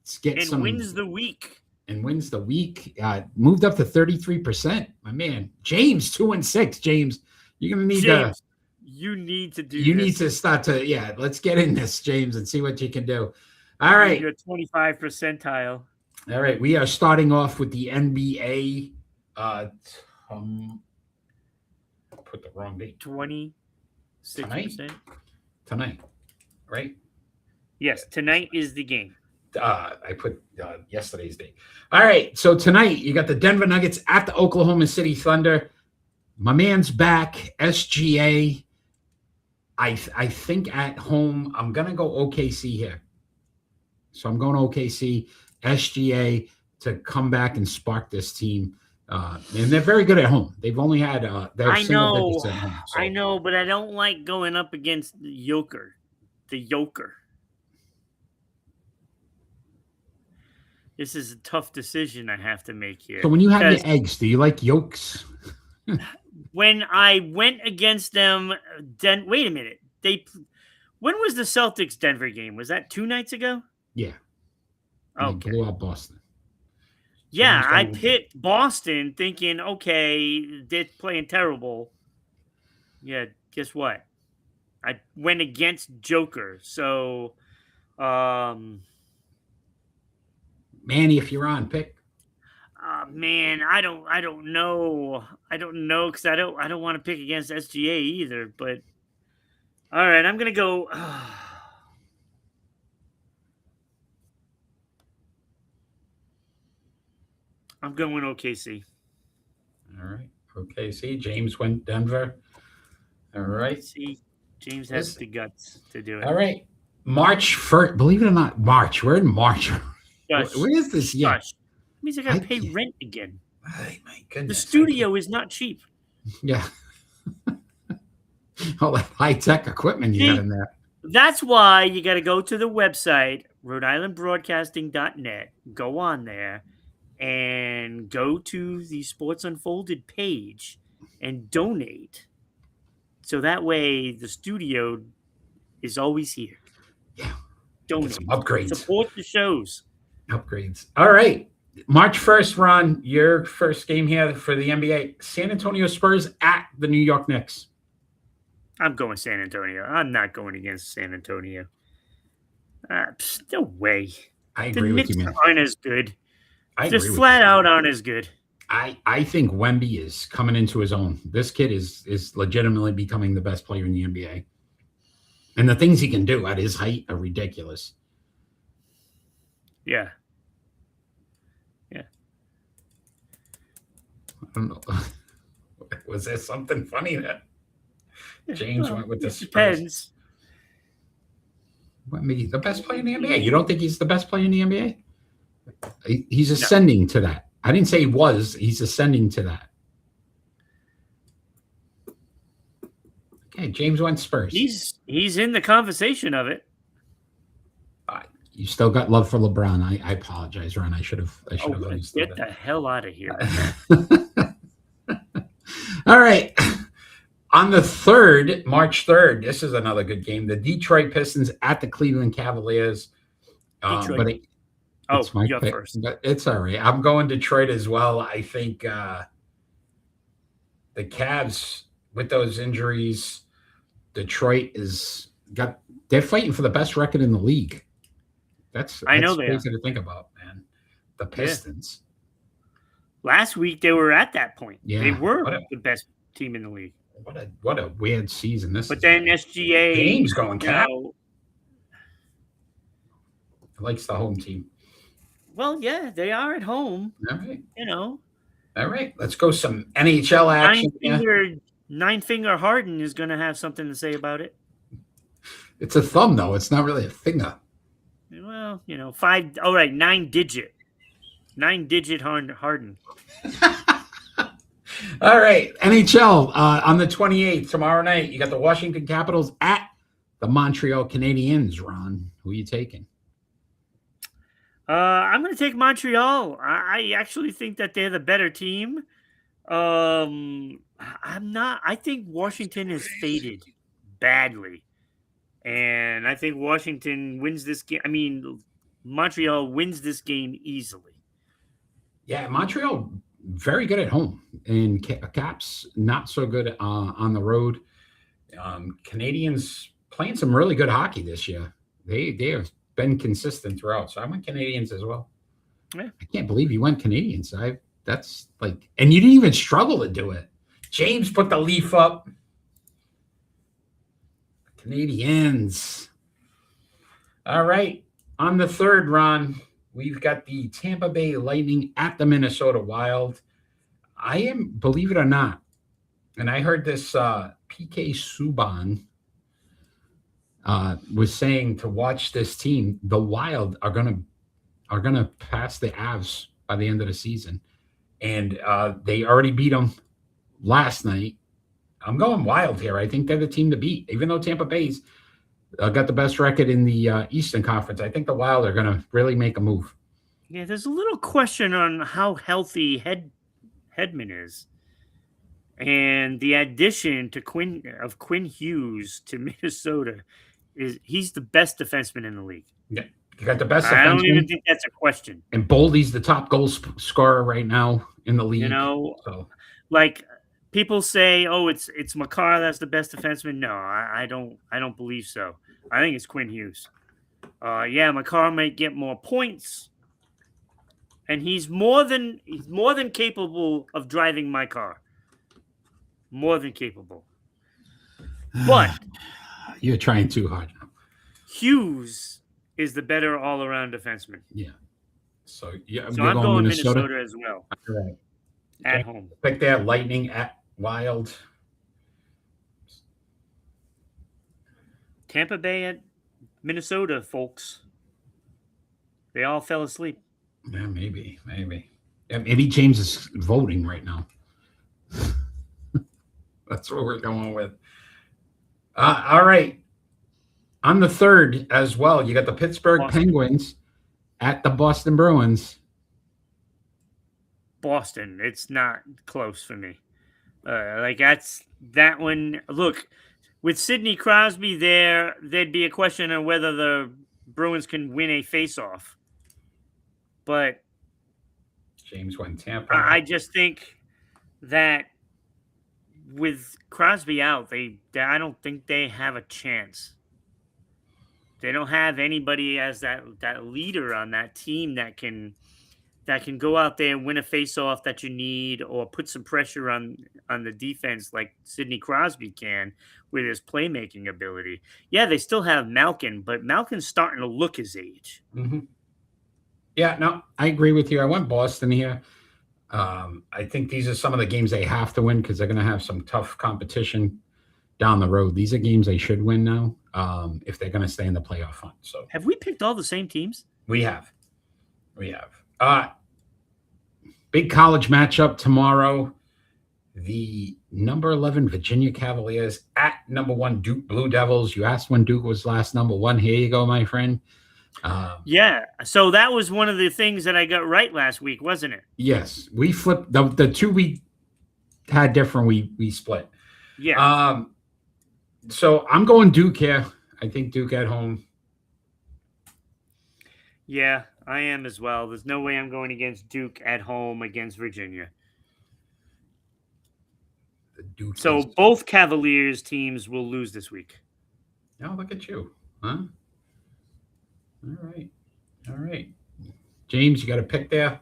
Let's get and wins the week. And wins the week. Moved up to 33%. My man. James, 2-6. James, you're gonna need James, you need to do you this. need to start to let's get in this, James, and see what you can do. All right. Your 25 percentile. All right. We are starting off with the NBA. Put the wrong date. 26%. Tonight, right? Yes, tonight is the game. I put yesterday's date. All right. So tonight you got the Denver Nuggets at the Oklahoma City Thunder. My man's back, SGA. I think at home I'm gonna go OKC here. So I'm going OKC, SGA to come back and spark this team. And they're very good at home. They've only had I know, digits at home. So. I know, but I don't like going up against the Joker. This is a tough decision I have to make here. So when you have your eggs, do you like yolks? When I went against them, wait a minute. When was the Celtics Denver game? Was that 2 nights ago? Yeah. Okay. Blew out Boston. Yeah, I picked Boston thinking, okay, they're playing terrible. Yeah, guess what? I went against Joker. So, Manny, if you're on, pick. man, I don't know. I don't know because I don't want to pick against SGA either. But all right, I'm gonna go. I'm going OKC. All right. OKC. James went Denver. All right. See, James has the guts to do it. All right. March 1st. Believe it or not, March. We're in March. Gosh, Where is this? Yeah. That means I got to pay rent again. Oh, my goodness. The studio is not cheap. Yeah. All that high-tech equipment you got in there. That's why you got to go to the website, RhodeIslandBroadcasting.net. Go on there and go to the Sports Unfolded page and donate. So that way the studio is always here. Yeah. Donate. Some upgrades. Support the shows. Upgrades. All right. March 1st, Ron, your first game here for the NBA. San Antonio Spurs at the New York Knicks. I'm going San Antonio. I'm not going against San Antonio. No way. I The agree with Knicks you, man. aren't as good. I Just agree with flat you. out aren't as good. I think Wemby is coming into his own. This kid is legitimately becoming the best player in the NBA. And the things he can do at his height are ridiculous. Yeah. I don't know. Was there something funny that James went with the Spurs? Depends. Wemby, the best player in the NBA. You don't think he's the best player in the NBA? He's ascending to that. I didn't say he was. He's ascending to that. Okay, James went Spurs. He's in the conversation of it. You still got love for LeBron. I apologize, Ron. I should have. Get the hell out of here. All right. On the 3rd, March 3rd, this is another good game. The Detroit Pistons at the Cleveland Cavaliers. Detroit. It's my you're pick, first. but it's all right. I'm going Detroit as well. I think the Cavs, with those injuries, Detroit they're fighting for the best record in the league. That's crazy to think about, man. The Pistons. Yeah. Last week they were at that point. Yeah, they were the best team in the league. What a weird season this is. But then SGA game's going Cap. Likes the home team. Well, yeah, they are at home. All right. All right. Let's go some NHL action. Nine-finger Harden is going to have something to say about it. It's a thumb, though. It's not really a finger. Well, 5. All right, 9-digit. 9-digit Harden. All right. NHL on the 28th, tomorrow night, you got the Washington Capitals at the Montreal Canadiens, Ron. Who are you taking? I'm going to take Montreal. I actually think that they're the better team. I'm not. I think Washington is faded badly, and I think Washington wins this game. I mean, Montreal wins this game easily. Yeah, Montreal very good at home, and Caps not so good on the road. Canadians playing some really good hockey this year. They have been consistent throughout. So I went Canadians as well. Yeah. I can't believe you went Canadians. That's like, and you didn't even struggle to do it. James put the Leaf up. Canadians. All right. On the 3rd, Ron, we've got the Tampa Bay Lightning at the Minnesota Wild. Believe it or not, and I heard this PK Subban was saying to watch this team. The Wild are gonna pass the Avs by the end of the season, and they already beat them last night. I'm going Wild here. I think they're the team to beat, even though Tampa Bay's got the best record in the Eastern Conference. I think the Wild are gonna really make a move. Yeah, there's a little question on how healthy Hedman is. And the addition to Quinn Hughes to Minnesota he's the best defenseman in the league. Yeah, you got the best defenseman. I don't even think that's a question. And Boldy's the top goal scorer right now in the league. Like people say, "Oh, it's Makar that's the best defenseman." No, I don't believe so. I think it's Quinn Hughes. Yeah, Makar might get more points, and he's more than capable of driving my car. More than capable. But you're trying too hard now. Hughes is the better all-around defenseman. Yeah. So I'm going Minnesota as well. All right. At home. Pick that Lightning at Wild. Tampa Bay at Minnesota, folks. They all fell asleep. Yeah, maybe. Yeah, maybe James is voting right now. That's what we're going with. All right. On the 3rd as well, you got the Pittsburgh Penguins at the Boston Bruins. Boston. It's not close for me. That's that one. Look, with Sidney Crosby there'd be a question on whether the Bruins can win a face-off. But James went Tampa. I just think that with Crosby out, I don't think they have a chance. They don't have anybody as that leader on that team that can go out there and win a faceoff that you need, or put some pressure on the defense like Sidney Crosby can with his playmaking ability. Yeah, they still have Malkin, but Malkin's starting to look his age. Mm-hmm. Yeah, no, I agree with you. I went Boston here. I think these are some of the games they have to win because they're going to have some tough competition down the road. These are games they should win now if they're going to stay in the playoff hunt. So, have we picked all the same teams? We have. Big college matchup tomorrow. The number 11 Virginia Cavaliers at number 1 Duke Blue Devils. You asked when Duke was last number 1. Here you go, my friend. Yeah. So that was one of the things that I got right last week, wasn't it? Yes. We flipped the two we had different. We split. Yeah. So I'm going Duke here. I think Duke at home. Yeah, I am as well. There's no way I'm going against Duke at home against Virginia. So both Cavaliers teams will lose this week. Oh, look at you. Huh? All right. James, you got a pick there.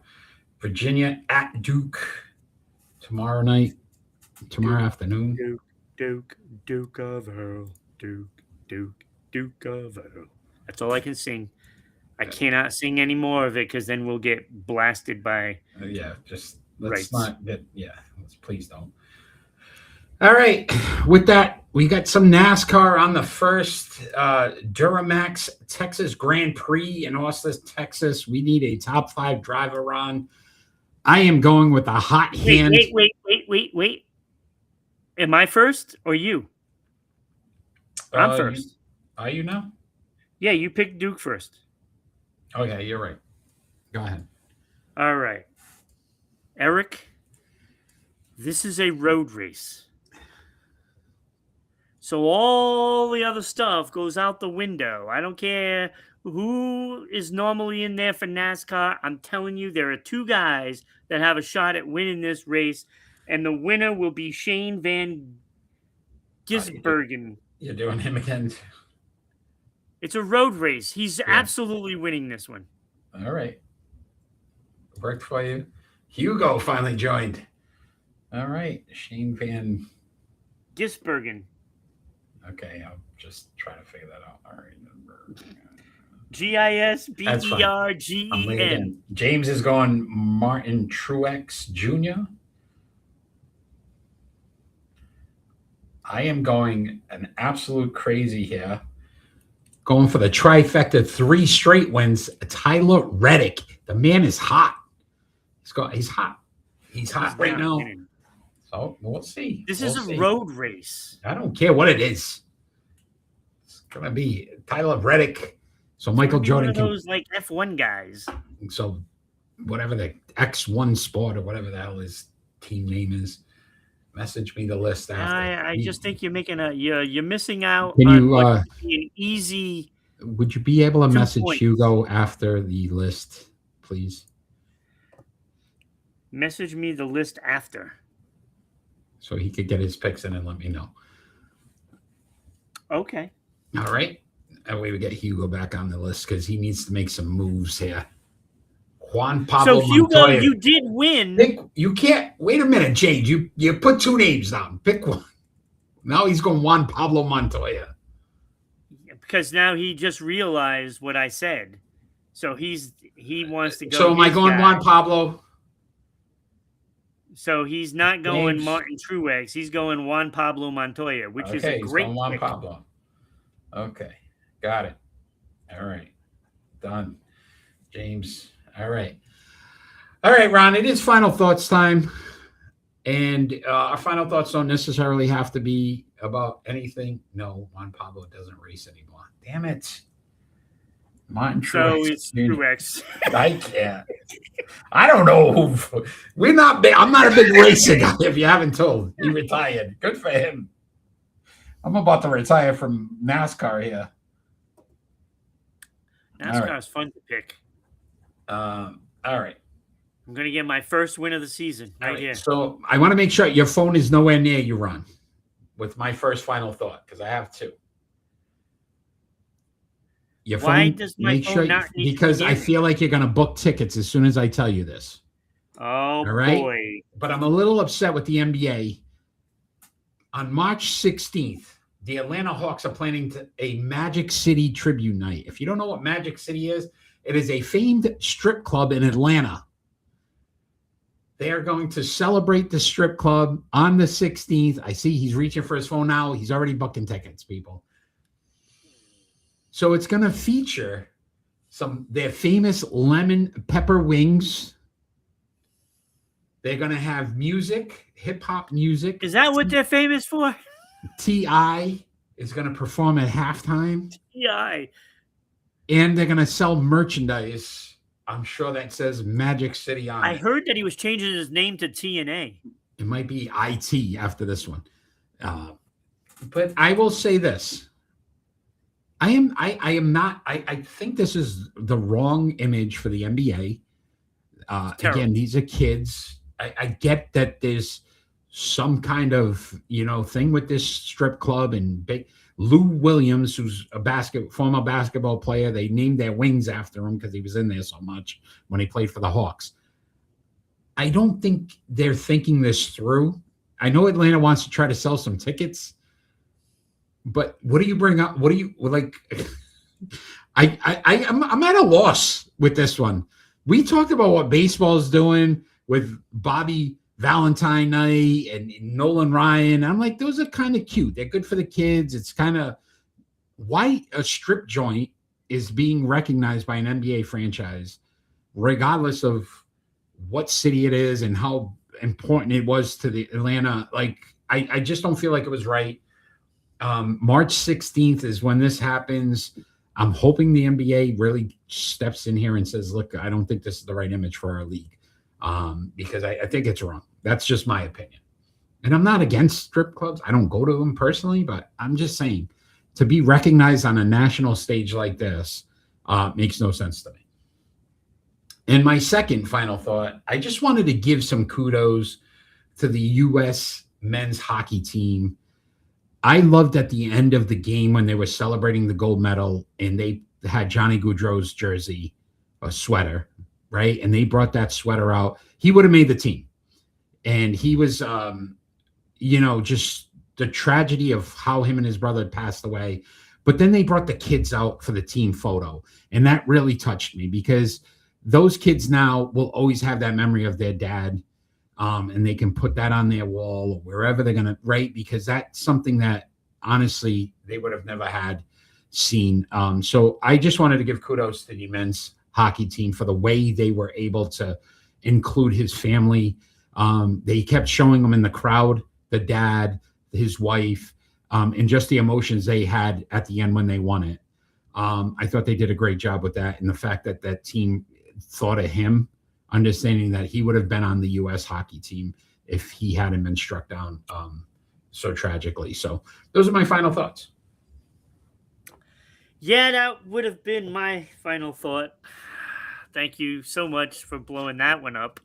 Virginia at Duke tomorrow afternoon. Duke of Earl. Duke of Earl. That's all I can sing. I cannot sing any more of it because then we'll get blasted by. Just let's not get. Please don't. All right. With that, we got some NASCAR on the first Duramax Texas Grand Prix in Austin, Texas. We need a top 5 driver on. I am going with a hot hand. Wait. Am I first or you? I'm first. Are you now? Yeah, you picked Duke first. Okay, you're right. Go ahead. All right. Eric, this is a road race. So all the other stuff goes out the window. I don't care who is normally in there for NASCAR. I'm telling you, there are 2 guys that have a shot at winning this race, and the winner will be Shane Van Gisbergen. You're doing him again. It's a road race. He's absolutely winning this one. All right. Worked for you. Hugo finally joined. All right. Shane Van Gisbergen. Okay, I'll just try to figure that out. All right. Gisbergen. James is going Martin Truex Jr. I am going an absolute crazy here. Going for the trifecta, 3 straight wins. Tyler Reddick. The man is hot. He's hot. He's hot right now. So we'll see. This is a road race. I don't care what it is. It's gonna be Tyler Reddick. So Michael Jordan one of those like F1 guys. So whatever the X1 Sport or whatever the hell his team name is. Message me the list after. I just think you're making you're missing out. Can you an easy? Would you be able to message points. Hugo after the list, please? Message me the list after, so he could get his picks in and let me know. Okay. All right. That way we get Hugo back on the list because he needs to make some moves here. Juan Pablo So Hugo, Montoya. you did win. You can't wait a minute, James. You put 2 names down. Pick one. Now he's going Juan Pablo Montoya. Because now he just realized what I said. So he wants to go. So am I going Juan Pablo? So he's not going James. Martin Truex. He's going Juan Pablo Montoya, which is a great Juan pick. Pablo. Okay. Got it. All right. Done. James. All right, Ron, it is final thoughts time. And our final thoughts don't necessarily have to be about anything. No, Juan Pablo doesn't race anymore. Damn it. Martin Truex. So it's Truex. I can't. I don't know who. We're not big. I'm not a big racing guy, if you haven't told. He retired. Good for him. I'm about to retire from NASCAR here. NASCAR is fun to pick. All right. I'm going to get my first win of the season All right here. So I want to make sure your phone is nowhere near you, Ron, with my first final thought, because I have two. Your Why phone, does my make phone sure, not need to be because I near me? feel like you're going to book tickets as soon as I tell you this. Oh, All right? boy. But I'm a little upset with the NBA. On March 16th, the Atlanta Hawks are planning a Magic City tribute night. If you don't know what Magic City is, it is a famed strip club in Atlanta. They are going to celebrate the strip club on the 16th. I see he's reaching for his phone now. He's already booking tickets, people. So it's going to feature their famous lemon pepper wings. They're going to have music, hip-hop music. Is that what they're famous for? T.I. is going to perform at halftime. T.I. And they're going to sell merchandise. I'm sure that says Magic City on it. I heard that he was changing his name to TNA. It might be IT after this one. But I will say this. I think this is the wrong image for the NBA. Again, these are kids. I get that there's some kind of, thing with this strip club, and Lou Williams, who's a former basketball player, they named their wings after him because he was in there so much when he played for the Hawks. I don't think they're thinking this through. I know Atlanta wants to try to sell some tickets, but what do you bring up? What do you like? I'm at a loss with this one. We talked about what baseball is doing with Bobby Valentine night and Nolan Ryan. I'm like, those are kind of cute. They're good for the kids. It's kind of why a strip joint is being recognized by an NBA franchise, regardless of what city it is and how important it was to the Atlanta. Like, I just don't feel like it was right. March 16th is when this happens. I'm hoping the NBA really steps in here and says, look, I don't think this is the right image for our league. Because I think it's wrong. That's just my opinion. And I'm not against strip clubs. I don't go to them personally, but I'm just saying to be recognized on a national stage like this makes no sense to me. And my second final thought, I just wanted to give some kudos to the U.S. men's hockey team. I loved at the end of the game when they were celebrating the gold medal and they had Johnny Gaudreau's jersey, a sweater, right? And they brought that sweater out. He would have made the team. And he was, just the tragedy of how him and his brother had passed away. But then they brought the kids out for the team photo. And that really touched me because those kids now will always have that memory of their dad. And they can put that on their wall or wherever they're going to, right? Because that's something that, honestly, they would have never had seen. So I just wanted to give kudos to the men's hockey team for the way they were able to include his family. They kept showing him in the crowd, the dad, his wife, and just the emotions they had at the end when they won it. I thought they did a great job with that. And the fact that that team thought of him, understanding that he would have been on the U.S. hockey team if he hadn't been struck down so tragically. So those are my final thoughts. Yeah, that would have been my final thought. Thank you so much for blowing that one up.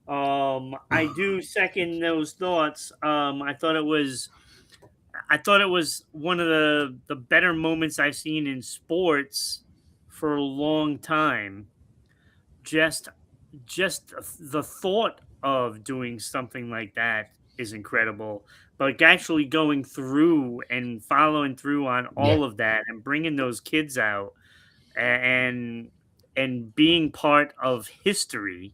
I do second those thoughts. I thought it was one of the better moments I've seen in sports for a long time. Just the thought of doing something like that is incredible, but actually going through and following through on all of that and bringing those kids out and being part of history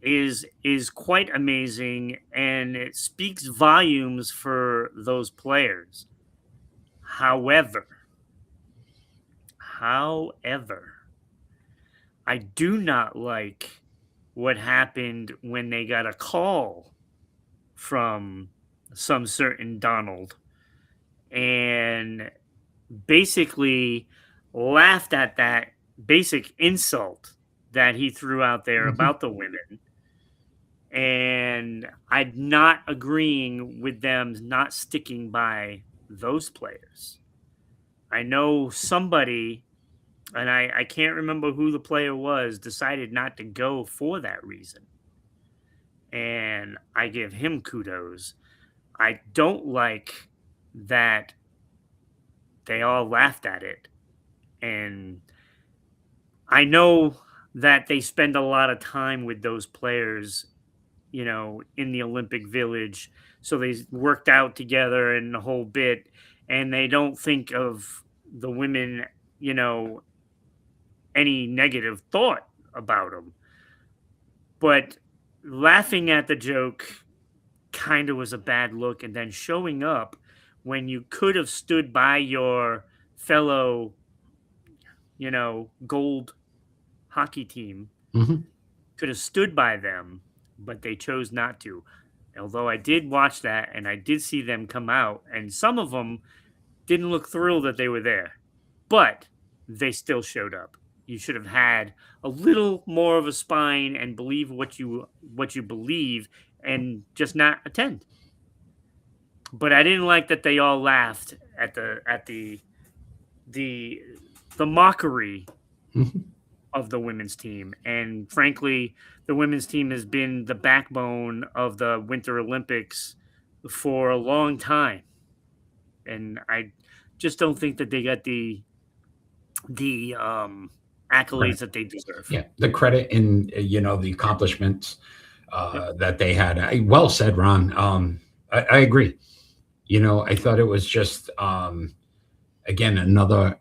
is quite amazing, and it speaks volumes for those players. However, I do not like what happened when they got a call from some certain Donald and basically laughed at that basic insult that he threw out there about the women. And I'm not agreeing with them not sticking by those players. I know somebody and I can't remember who the player was, decided not to go for that reason. And I give him kudos. I don't like that they all laughed at it. And I know that they spend a lot of time with those players, you know, in the Olympic Village. So they worked out together and the whole bit. And they don't think of the women, you know, any negative thought about them. But laughing at the joke kind of was a bad look. And then showing up when you could have stood by your fellow, you know, gold hockey team, could have stood by them, but they chose not to. Although I did watch that and I did see them come out, and some of them didn't look thrilled that they were there, but they still showed up. You should have had a little more of a spine and believe what you believe and just not attend. But I didn't like that they all laughed at the mockery of the women's team. And frankly, the women's team has been the backbone of the Winter Olympics for a long time. And I just don't think that they got the accolades that they deserve. Yeah, the credit and, you know, the accomplishments that they had. Well said, Ron. I agree. You know, I thought it was just, again, another,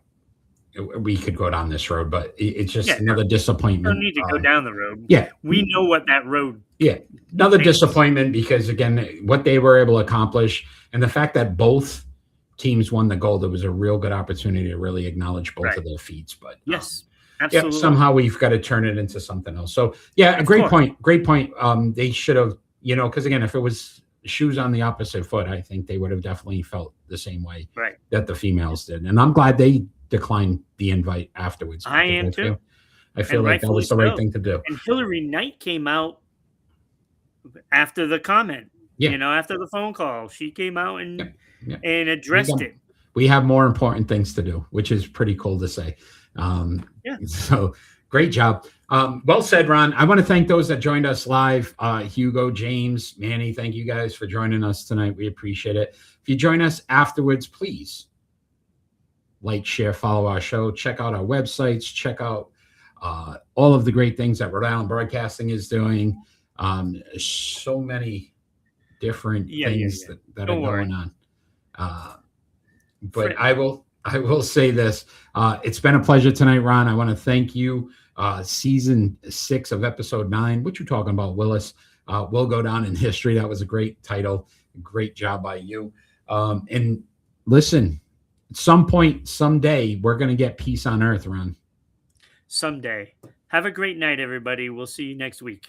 we could go down this road, but it's just another disappointment. We don't need to go down the road. Yeah. We know what that road. Yeah. Another disappointment because, again, what they were able to accomplish and the fact that both teams won the gold, it was a real good opportunity to really acknowledge both of their feats. But yes, absolutely. Yeah, somehow we've got to turn it into something else. So, yeah, a great point. Great point. They should have, you know, because, again, if it was shoes on the opposite foot, I think they would have definitely felt the same way that the females did. And I'm glad they declined the invite afterwards. I am too. I feel like that was the right thing to do. And Hillary Knight came out after the comment, you know, after the phone call. She came out and addressed it. We have more important things to do, which is pretty cool to say. So great job. Well said, Ron. I want to thank those that joined us live. Hugo, James, Manny, thank you guys for joining us tonight. We appreciate it. If you join us afterwards, please like, share, follow our show. Check out our websites. Check out all of the great things that Rhode Island Broadcasting is doing. So many different things that are going on. But I will say this. It's been a pleasure tonight, Ron. I want to thank you. Season 6 of episode 9. What you talking about, Willis? Will go down in history. That was a great title. Great job by you. And listen, at some point, someday, we're going to get peace on earth, Ron. Someday. Have a great night, everybody. We'll see you next week.